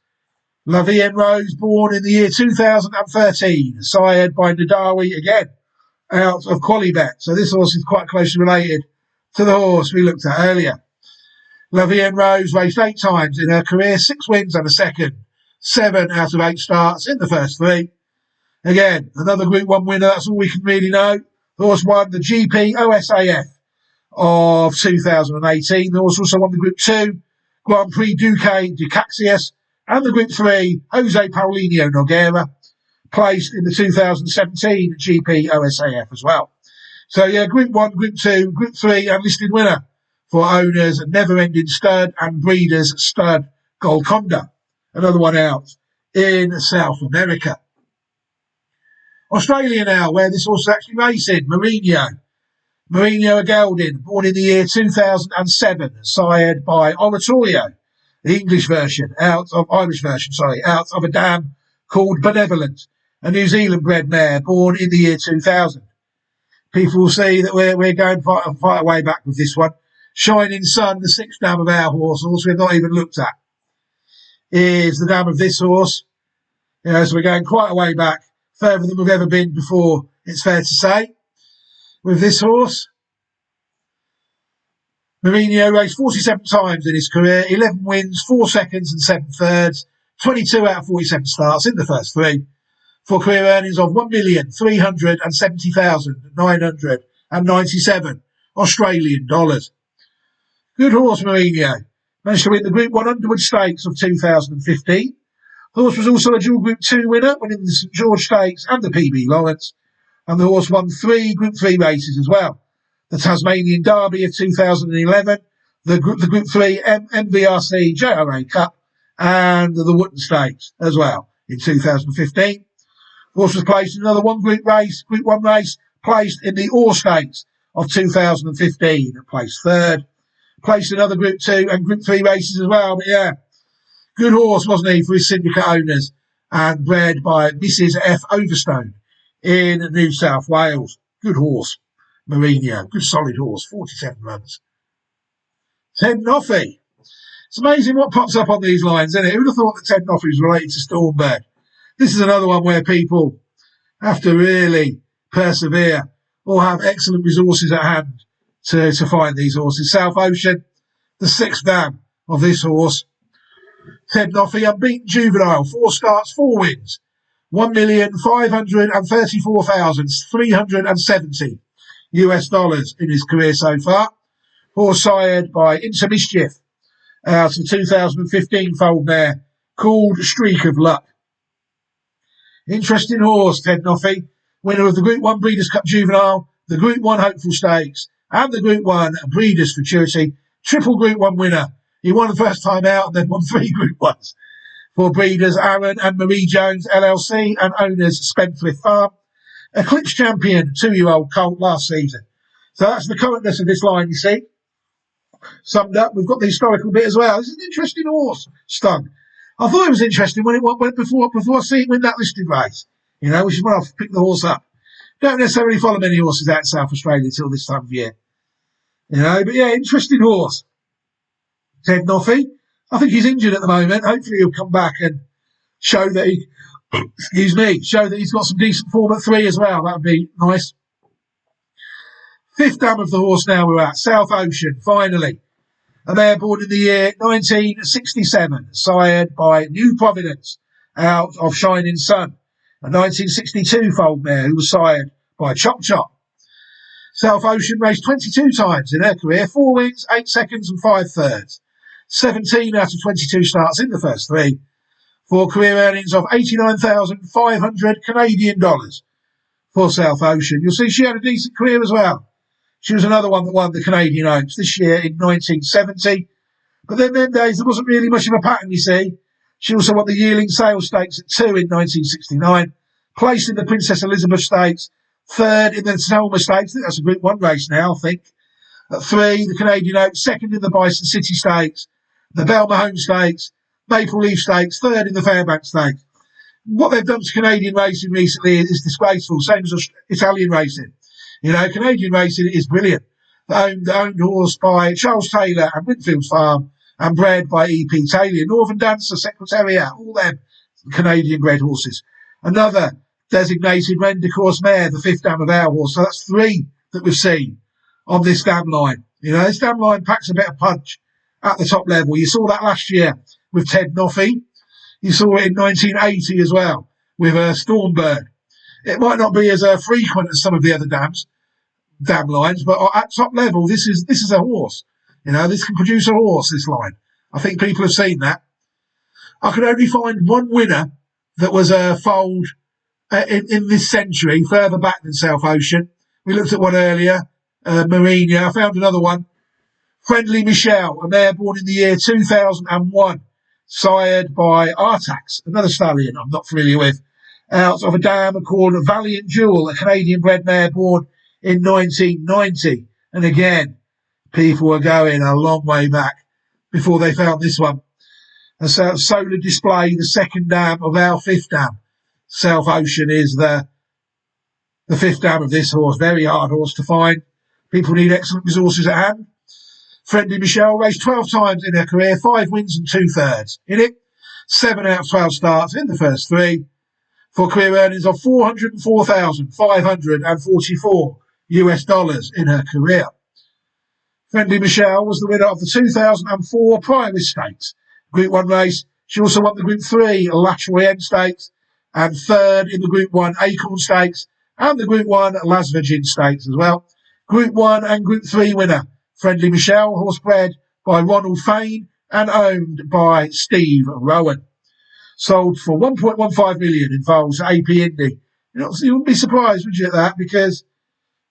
La Vie en Rose, born in the year 2013, sired by Nadawi again, out of Qualibet. So this horse is quite closely related to the horse we looked at earlier. La Vie en Rose raced 8 times in her career, 6 wins and a second. 7 out of 8 starts in the first 3. Again, another Group 1 winner, that's all we can really know. The horse won the GP OSAF of 2018. The horse also won the Group 2 Grand Prix Duque de Caxias and the Group 3 Jose Paulinho Nogueira, placed in the 2017 GP OSAF as well. So yeah, Group 1, Group 2, Group 3 and listed winner for owners Never Ending Stud and Breeders Stud Golconda. Another one out in South America. Australia now, where this horse is actually racing, Mourinho a gelding, born in the year 2007, sired by Oratorio, the Irish version, out of a dam called Benevolent, a New Zealand bred mare born in the year 2000. People will see that we're going quite a way back with this one. Shining Sun, the 6th dam of our horse we've not even looked at, is the dam of this horse. You know, so we're going quite a way back, further than we've ever been before, it's fair to say, with this horse. Mourinho raced 47 times in his career, 11 wins, 4 seconds and 7/3, 22 out of 47 starts in the first 3, for career earnings of $1,370,997 Australian dollars. Good horse, Mourinho. Managed to win the Group 1 Underwood Stakes of 2015. The horse was also a dual Group 2 winner, winning the St George Stakes and the PB Lawrence. And the horse won 3 Group 3 races as well. The Tasmanian Derby of 2011, the Group 3 MVRC JRA Cup, and the Wootton Stakes as well in 2015. The horse was placed in another Group 1 race, placed in the Orr Stakes of 2015, placed 3rd. Placed in other Group 2 and Group 3 races as well. But yeah, good horse, wasn't he, for his syndicate owners, and bred by Mrs. F. Overstone in New South Wales. Good horse, Mourinho. Good solid horse, 47 runs. Ted Noffey. It's amazing what pops up on these lines, isn't it? Who would have thought that Ted Noffey was related to Stormbird? This is another one where people have to really persevere or have excellent resources at hand to find these horses. South Ocean, the 6th dam of this horse. Ted Noffey, unbeaten juvenile, 4 starts, 4 wins. $1,534,370 US dollars in his career so far. Horse sired by Intermischief, out of 2015 foaled mare called Streak of Luck. Interesting horse, Ted Noffey, winner of the Group 1 Breeders' Cup Juvenile, the Group 1 Hopeful Stakes, and the Group 1 Breeders' Futurity. Triple Group 1 winner. He won the first time out and then won 3 Group 1s. For breeders Aaron and Marie Jones LLC and owners Spendthrift Farm. Eclipse champion, 2-year-old colt last season. So that's the currentness of this line, you see. Summed up, we've got the historical bit as well. This is an interesting horse, Stung. I thought it was interesting when it went before I see it win that listed race, which is when I've picked the horse up. Don't necessarily follow many horses out in South Australia till this time of year. But yeah, interesting horse. Ted Noffey. I think he's injured at the moment. Hopefully he'll come back and show that show that he's got some decent form at 3 as well. That would be nice. 5th dam of the horse now we're at. South Ocean, finally. A mare born in the year 1967, sired by New Providence out of Shining Sun. A 1962 foaled mare who was sired by Chop Chop. South Ocean raced 22 times in her career, 4 wins, 8 seconds and 5 thirds. 17 out of 22 starts in the first 3, for career earnings of 89,500 Canadian dollars for South Ocean. You'll see she had a decent career as well. She was another one that won the Canadian Oaks this year in 1970. But then them days, there wasn't really much of a pattern, you see. She also won the Yearling Sales Stakes at 2 in 1969, placed in the Princess Elizabeth Stakes, 3rd in the Selma Stakes. I think that's a Group 1 race now, I think. At 3, the Canadian Oaks, 2nd in the Bison City Stakes, the Belmahome Stakes, Maple Leaf Stakes, 3rd in the Fairbanks Stakes. What they've done to Canadian racing recently is disgraceful, same as Italian racing. Canadian racing is brilliant. Owned horse by Charles Taylor and Winfield's Farm and bred by E.P. Taylor. Northern Dancer, Secretariat, all them Canadian bred horses. Another designated Ren de Course mare, the 5th dam of our horse. So that's 3 that we've seen on this dam line. This dam line packs a bit of punch at the top level. You saw that last year with Ted Noffey. You saw it in 1980 as well with Stormbird. It might not be as frequent as some of the other dam lines, but at top level, this is a horse. This can produce a horse, this line. I think people have seen that. I could only find one winner that was foaled in this century, further back than South Ocean. We looked at one earlier, Marina. I found another one. Friendly Michelle, a mare born in the year 2001, sired by Artax, another stallion I'm not familiar with, out of a dam called Valiant Jewel, a Canadian bred mare born in 1990. And again, people were going a long way back before they found this one. And so Solar Display, the 2nd dam of our 5th dam. South Ocean is the 5th dam of this horse. Very hard horse to find. People need excellent resources at hand. Friendly Michelle raced 12 times in her career, 5 wins and 2 thirds. In it, 7 out of 12 starts in the first 3, for career earnings of $404,544 US in her career. Friendly Michelle was the winner of the 2004 Priory Stakes Group 1 race. She also won the Group 3 Lateral End Stakes and 3rd in the Group 1 Acorn Stakes and the Group 1 Las Virgin Stakes as well. Group 1 and Group 3 winner, Friendly Michelle, horse bred by Ronald Fain and owned by Steve Rowan. Sold for $1.15 million in Vols at AP Indy. You wouldn't be surprised, would you, at that? Because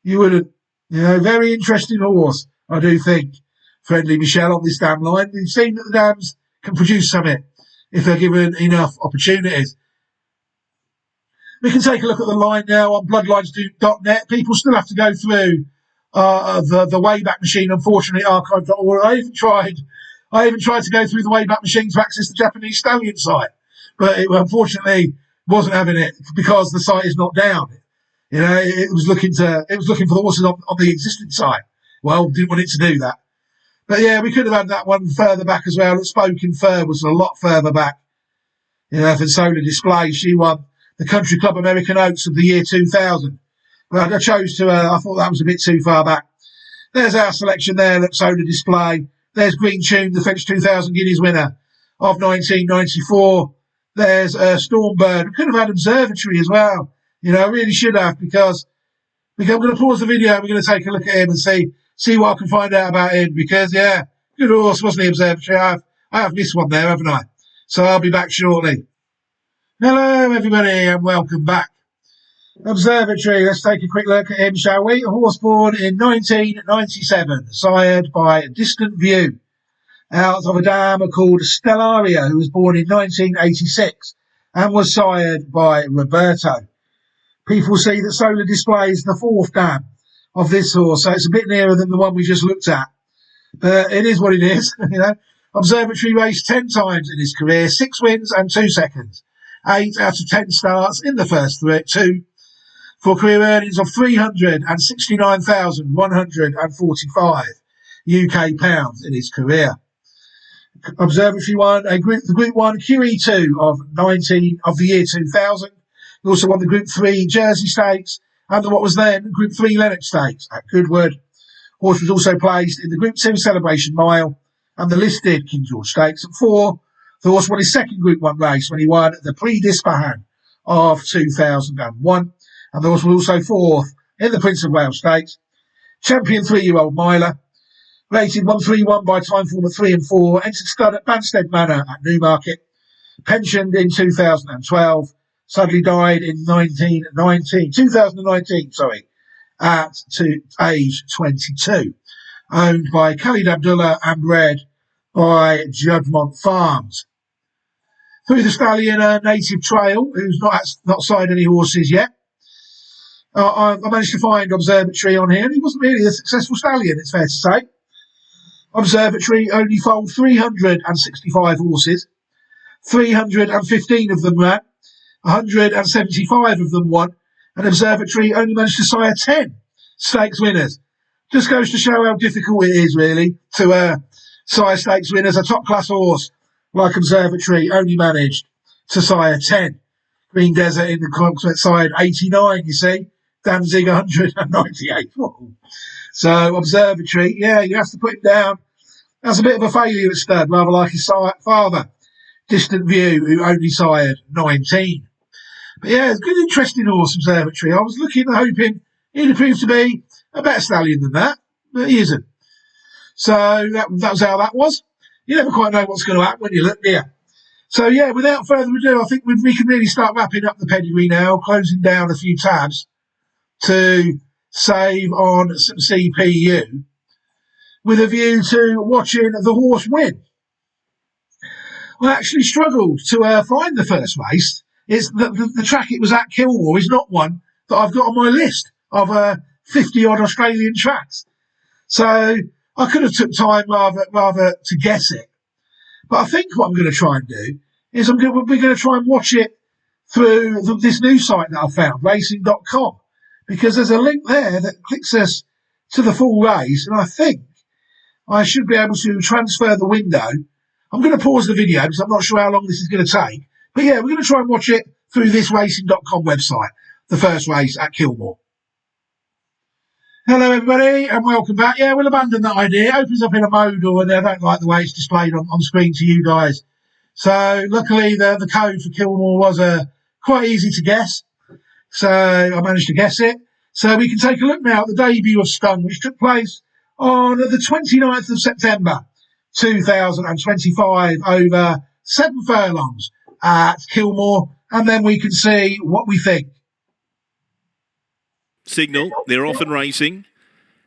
you wouldn't. Very interesting horse, I do think. Friendly Michelle on this dam line. We've seen that the dams can produce something if they're given enough opportunities. We can take a look at the line now on bloodlines.net. People still have to go through the Wayback Machine, unfortunately, archive.org. I even tried to go through the Wayback Machine to access the Japanese Stallion site, but it unfortunately wasn't having it because the site is not down. It was looking for the horses on the existing site. Well, didn't want it to do that. But yeah, we could have had that one further back as well. Spoken Fur was a lot further back. For Solar Display, she won the Country Club American Oaks of the year 2000. But I chose to, I thought that was a bit too far back. There's our selection there at Solar Display. There's Green Tune, the French 2000 Guineas winner of 1994. There's Stormbird. We could have had Observatory as well. I really should have, because I'm going to pause the video. We're going to take a look at him and see what I can find out about him. Because, yeah, good horse, wasn't he, Observatory? I have missed one there, haven't I? So I'll be back shortly. Hello, everybody, and welcome back. Observatory, let's take a quick look at him, shall we? A horse born in 1997, sired by Distant View, out of a dam called Stellaria, who was born in 1986 and was sired by Roberto. People see that Solar Display is the fourth dam of this horse, so it's a bit nearer than the one we just looked at. But it is what it is, you know. Observatory raced 10 times in his career, 6 wins and 2 seconds. 8 out of 10 starts in the first 2, for career earnings of £369,145 UK pounds in his career. Observatory won the Group 1 QE2 of the year 2000. He also won the Group 3 Jersey Stakes and what was then Group 3 Lennox Stakes at Goodwood. Horse was also placed in the Group 2 Celebration Mile and the listed King George Stakes at 4. The horse won his second Group 1 race when he won the Prix d'Ispahan of 2001. And the horse was also 4th in the Prince of Wales Stakes. Champion 3-year-old miler. Rated 131 by Timeform at 3 and 4. Entered stud at Banstead Manor at Newmarket. Pensioned in 2012. Suddenly died in 2019, at age 22. Owned by Khalid Abdullah and bred by Judgmont Farms. Through the stallion, Native Trail, who's not signed any horses yet. I managed to find Observatory on here, and he wasn't really a successful stallion, it's fair to say. Observatory only foaled 365 horses. 315 of them ran. 175 of them won. And Observatory only managed to sire 10 stakes winners. Just goes to show how difficult it is, really, to sire stakes winners. A top-class horse like Observatory only managed to sire 10. Green Desert in the consequent side 89, you see. Danzig 198. So Observatory, yeah, you have to put him down. That's a bit of a failure at stud, rather like his father, Distant View, who only sired 19. But yeah, it's a good, interesting horse, Observatory. I was looking and hoping he'd prove to be a better stallion than that, but he isn't. So that was how that was. You never quite know what's going to happen when you look there. So yeah, without further ado, I think we can really start wrapping up the pedigree now, closing down a few tabs to save on some CPU with a view to watching the horse win. I actually struggled to find the first race. It's the track it was at Kilmore is not one that I've got on my list of 50-odd Australian tracks. So I could have took time rather to guess it. But I think what I'm going to try and do is we're going to try and watch it through this new site that I found, racing.com, because there's a link there that clicks us to the full race, and I think I should be able to transfer the window. I'm going to pause the video because I'm not sure how long this is going to take. But yeah, we're going to try and watch it through this racing.com website, the first race at Kilmore. Hello, everybody, and welcome back. Yeah, we'll abandon that idea. It opens up in a mode, or I don't like the way it's displayed on screen to you guys. So luckily, the code for Kilmore was quite easy to guess. So I managed to guess it. So we can take a look now at the debut of Stung, which took place on the 29th of September 2025 over 7 furlongs at Kilmore, and then we can see what we think. Signal, they're off and racing.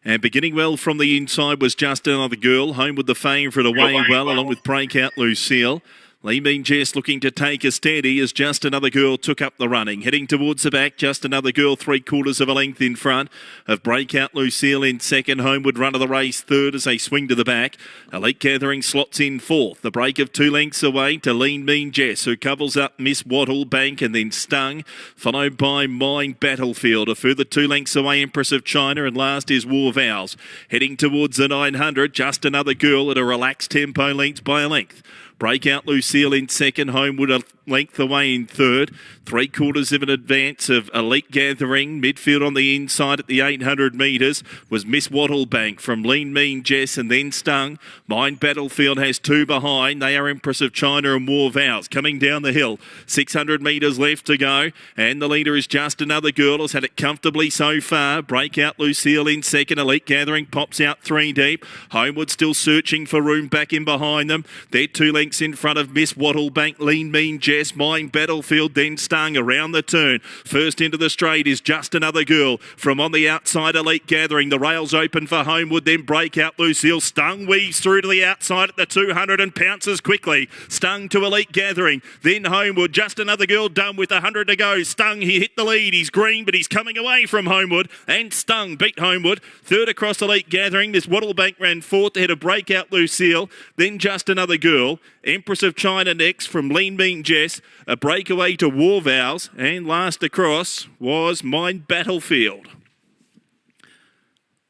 And beginning well from the inside was Just Another Girl. Home with the favourite away well, along with Breakout Lucille. Lee Mean Jess looking to take a steady as Just Another Girl took up the running. Heading towards the back, Just Another Girl 3/4 of a length in front of Breakout Lucille in second. Homeward run of the race third as they swing to the back. Elite Gathering slots in fourth. The break of 2 lengths away to Lean Mean Jess, who covers up Miss Waddle, Bank and then Stung, followed by Mine Battlefield. A further 2 lengths away, Empress of China, and last is War Vows. Heading towards the 900, Just Another Girl at a relaxed tempo, lengths by a length. Breakout Lucille in second, Homeward length away in third. 3/4 of an advance of Elite Gathering. Midfield on the inside at the 800 metres was Miss Wattlebank from Lean Mean Jess and then Stung. Mind Battlefield has 2 behind. They are Empress of China and War Vows coming down the hill. 600 metres left to go. And the leader is Just Another Girl. Has had it comfortably so far. Breakout Lucille in second. Elite Gathering pops out 3 deep. Homewood still searching for room back in behind them. They're 2 lengths in front of Miss Wattlebank, Lean Mean Jess, Mind Battlefield, then Stung around the turn. First into the straight is Just Another Girl. From on the outside, Elite Gathering. The rails open for Homewood, then Breakout Lucille. Stung weaves through to the outside at the 200 and pounces quickly. Stung to Elite Gathering, then Homewood. Just Another Girl done with 100 to go. Stung, he hit the lead. He's green, but he's coming away from Homewood. And Stung beat Homewood. Third across Elite Gathering. Miss Wattlebank ran fourth ahead of Breakout Lucille. Then Just Another Girl. Empress of China next from Lean Mean Jess. A breakaway to War Vows. And last across was Mind Battlefield.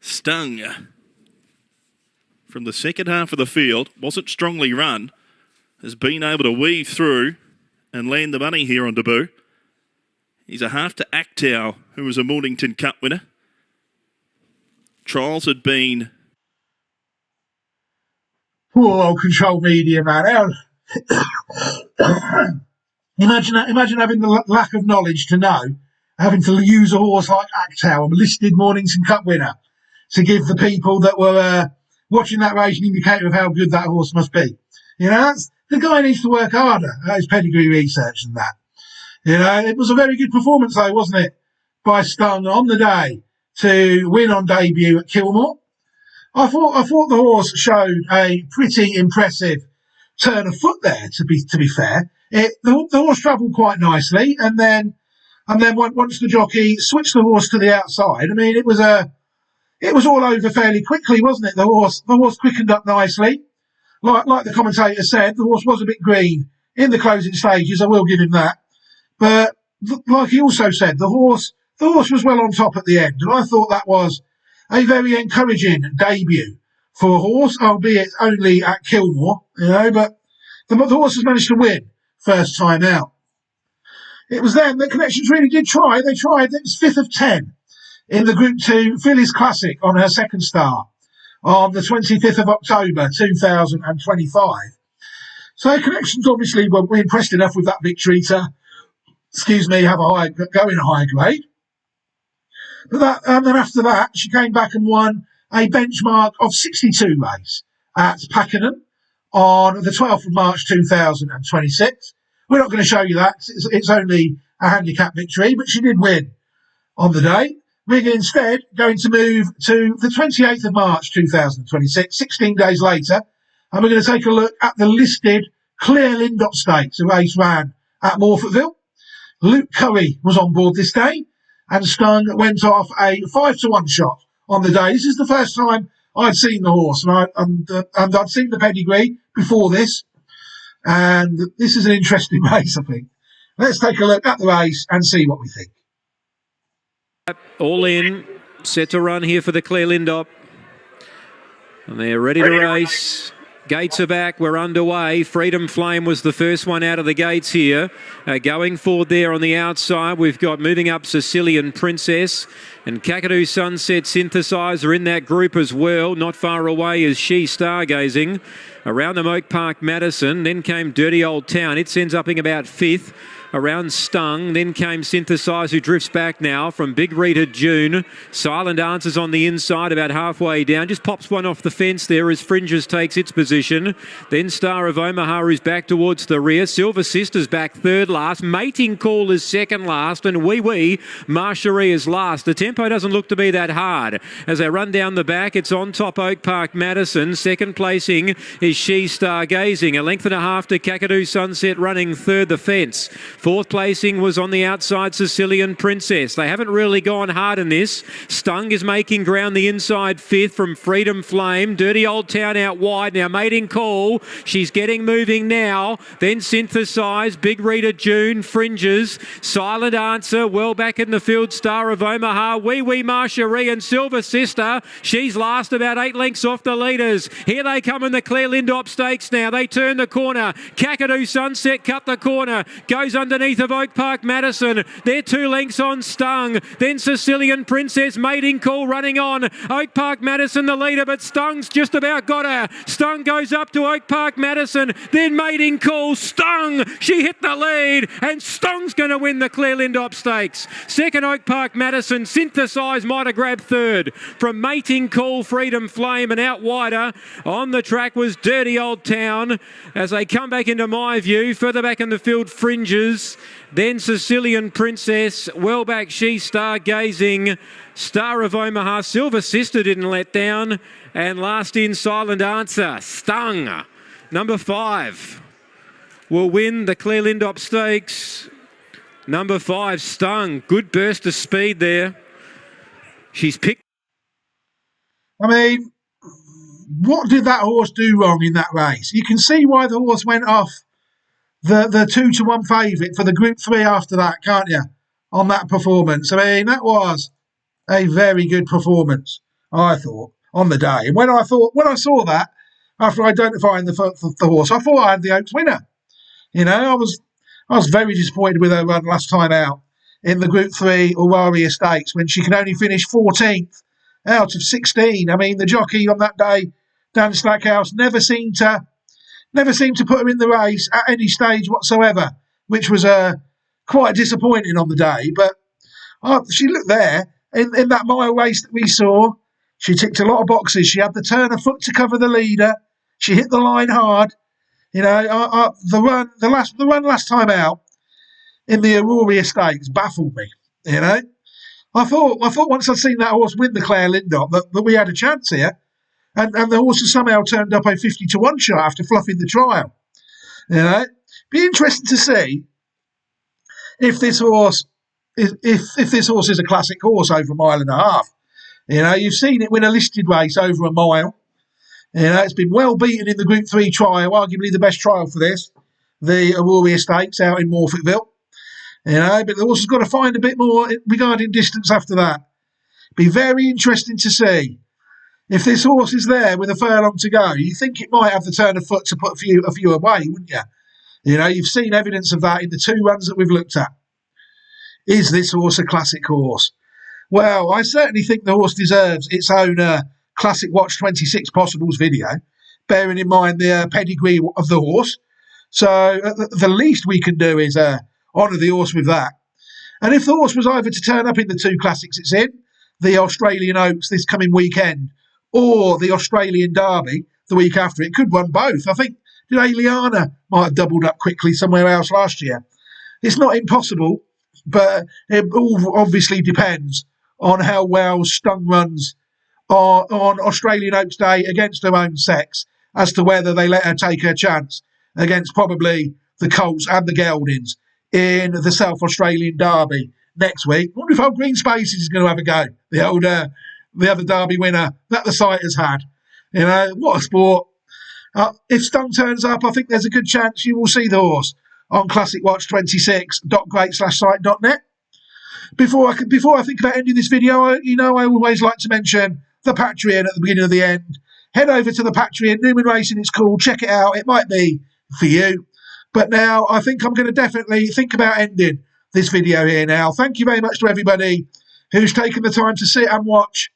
Stung from the second half of the field. Wasn't strongly run. Has been able to weave through and land the money here on debut. He's a half to Actow, who was a Mornington Cup winner. Trials had been... Poor old control media, man. Imagine having the lack of knowledge to know, having to use a horse like Actow, a listed Mornington Cup winner, to give the people that were watching that race an indicator of how good that horse must be. You know, the guy needs to work harder at his pedigree research than that. You know, it was a very good performance, though, wasn't it, by Stung on the day to win on debut at Kilmore. I thought the horse showed a pretty impressive turn of foot there. To be fair, the horse travelled quite nicely, and then once the jockey switched the horse to the outside, I mean, it was all over fairly quickly, wasn't it? The horse quickened up nicely. Like the commentator said, the horse was a bit green in the closing stages. I will give him that. But like he also said, the horse was well on top at the end, and I thought that was a very encouraging debut for a horse, albeit only at Kilmore, you know. But the horse has managed to win first time out. It was then that Connections really did try. They tried. It was 5th of 10 in the Group 2 Phillies Classic on her second start on the 25th of October 2025. So Connections obviously were impressed enough with that victory to, have go in a high grade. But then after that, she came back and won a benchmark of 62 race at Pakenham on the 12th of March 2026. We're not going to show you that. It's only a handicap victory, but she did win on the day. We're instead going to move to the 28th of March 2026, 16 days later, and we're going to take a look at the listed Clear Lindop Stakes, a race ran at Morphettville. Luke Curry was on board this day, and Stung went off a 5-1 shot on the day. This is the first time I'd seen the horse, and I'd seen the pedigree before this, and this is an interesting race, I think. Let's take a look at the race and see what we think. All in, set to run here for the Claire Lindop. And they're ready to race. Gates are back, we're underway. Freedom Flame was the first one out of the gates here. Going forward there on the outside, we've got moving up Sicilian Princess. And Kakadu Sunset Synthesizer in that group as well. Not far away is She Stargazing. Around them Oak Park Madison. Then came Dirty Old Town. It ends up being about 5th. Around Stung, then came Synthesize, who drifts back now from Big Rita June. Silent Answers on the inside, about halfway down. Just pops one off the fence there as Fringes takes its position. Then Star of Omaha, who's back towards the rear. Silver Sisters back third last. Mating Call is second last. And Wee Wee, Marcherie is last. The tempo doesn't look to be that hard. As they run down the back, it's on top Oak Park Madison. Second placing is She Stargazing. A length and a half to Kakadu Sunset running third the fence. Fourth placing was on the outside, Sicilian Princess. They haven't really gone hard in this. Stung is making ground the inside fifth from Freedom Flame. Dirty Old Town out wide. Now Mating Call. She's getting moving now. Then Synthesize. Big Rita June. Fringes. Silent Answer. Well back in the field. Star of Omaha. Wee Wee Marcherie and Silver Sister. She's last about 8 lengths off the leaders. Here they come in the Claire Lindop Stakes now. They turn the corner. Kakadu Sunset cut the corner. Goes underneath of Oak Park Madison. They're 2 lengths on Stung. Then Sicilian Princess, Mating Call running on. Oak Park Madison the leader, but Stung's just about got her. Stung goes up to Oak Park Madison. Then Mating Call. Stung. She hit the lead, and Stung's going to win the Claire Lindop Stakes. Second, Oak Park Madison. Synthesize might have grabbed third. From Mating Call, Freedom Flame, and out wider on the track was Dirty Old Town. As they come back into my view, further back in the field, Fringes. Then Sicilian Princess, well back She Stargazing, Star of Omaha, Silver Sister didn't let down, and last in Silent Answer, Stung. Number 5 will win the Claire Lindop Stakes. Number 5, Stung, good burst of speed there. She's picked. I mean, what did that horse do wrong in that race? You can see why the horse went off the 2-1 favourite for the Group 3 after that, can't you? On that performance. I mean, that was a very good performance, I thought, on the day. And when I saw that, after identifying the horse, I thought I had the Oaks winner. You know, I was very disappointed with her run last time out in the Group 3 Aurora Estates when she can only finish 14th out of 16. I mean, the jockey on that day, Dan Stackhouse, never seemed to put her in the race at any stage whatsoever, which was quite disappointing on the day. But she looked there in that mile race that we saw. She ticked a lot of boxes. She had the turn of foot to cover the leader. She hit the line hard. You know, the run last time out in the Aurora Stakes baffled me. You know, I thought once I'd seen that horse win the Claire Lindop that we had a chance here. And the horse has somehow turned up a 50-1 shot after fluffing the trial. You know, be interesting to see if this horse is a classic horse over a mile and a half. You know, you've seen it win a listed race over a mile. You know, it's been well beaten in the Group 3 trial, arguably the best trial for this, the Aurora Stakes out in Morphettville. You know, but the horse has got to find a bit more regarding distance after that. Be very interesting to see. If this horse is there with a furlong to go, you think it might have the turn of foot to put a few away, wouldn't you? You know, you've seen evidence of that in the 2 runs that we've looked at. Is this horse a classic horse? Well, I certainly think the horse deserves its own Classic Watch 26 Possibles video, bearing in mind the pedigree of the horse. So the least we can do is honour the horse with that. And if the horse was either to turn up in the 2 classics it's in, the Australian Oaks this coming weekend, or the Australian Derby the week after, it could run both. I think Aliana might have doubled up quickly somewhere else last year. It's not impossible, but it all obviously depends on how well Stung runs on Australian Oaks Day against her own sex, as to whether they let her take her chance against probably the Colts and the Geldings in the South Australian Derby next week. I wonder if old Green Spaces is going to have a go, the other Derby winner that the site has had. You know, what a sport. If Stung turns up, I think there's a good chance you will see the horse on classicwatch26.great/site.net. Before I think about ending this video, I always like to mention the Patreon at the beginning of the end. Head over to the Patreon, Newman Racing it's called, check it out. It might be for you. But now I think I'm going to definitely think about ending this video here now. Thank you very much to everybody who's taken the time to sit and watch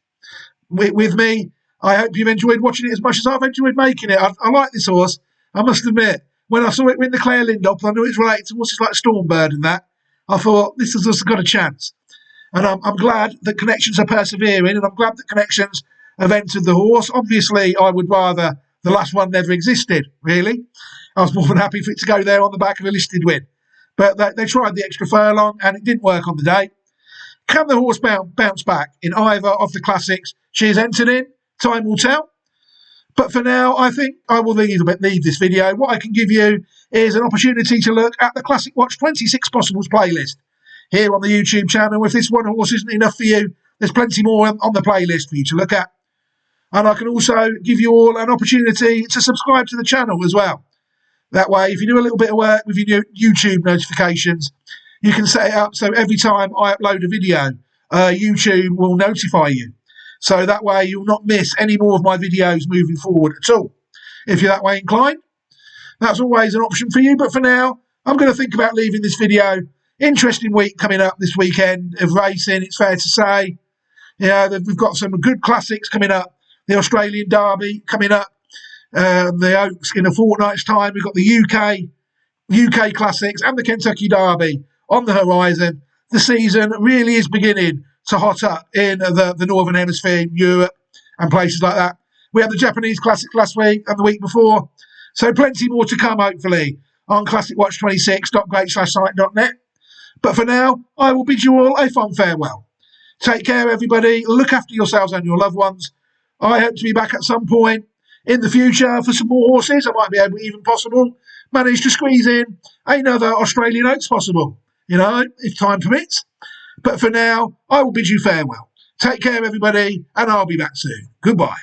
with me. I hope you've enjoyed watching it as much as I've enjoyed making it. I like this horse, I must admit. When I saw it win the Claire Lindop, I knew it's related to horses like Stormbird and that. I thought, this has just got a chance. And I'm glad that Connections are persevering, and I'm glad that Connections have entered the horse. Obviously, I would rather the last one never existed, really. I was more than happy for it to go there on the back of a listed win. But they tried the extra furlong, and it didn't work on the day. Can the horse bounce back in either of the classics she has entered in? Time will tell. But for now, I think I will leave this video. What I can give you is an opportunity to look at the Classic Watch 26 Possibles playlist here on the YouTube channel. If this one horse isn't enough for you, there's plenty more on the playlist for you to look at. And I can also give you all an opportunity to subscribe to the channel as well. That way, if you do a little bit of work with your YouTube notifications, you can set it up so every time I upload a video, YouTube will notify you. So that way you'll not miss any more of my videos moving forward at all. If you're that way inclined, that's always an option for you. But for now, I'm going to think about leaving this video. Interesting week coming up this weekend of racing, it's fair to say. We've got some good classics coming up. The Australian Derby coming up. The Oaks in a fortnight's time. We've got the UK Classics and the Kentucky Derby on the horizon. The season really is beginning to hot up in the Northern Hemisphere, Europe and places like that. We had the Japanese Classics last week and the week before. So plenty more to come, hopefully, on classicwatch26.great/site.net. But for now, I will bid you all a fond farewell. Take care, everybody. Look after yourselves and your loved ones. I hope to be back at some point in the future for some more horses. I might be able, even possible, manage to squeeze in another Australian Oaks possible, if time permits. But for now, I will bid you farewell. Take care, everybody, and I'll be back soon. Goodbye.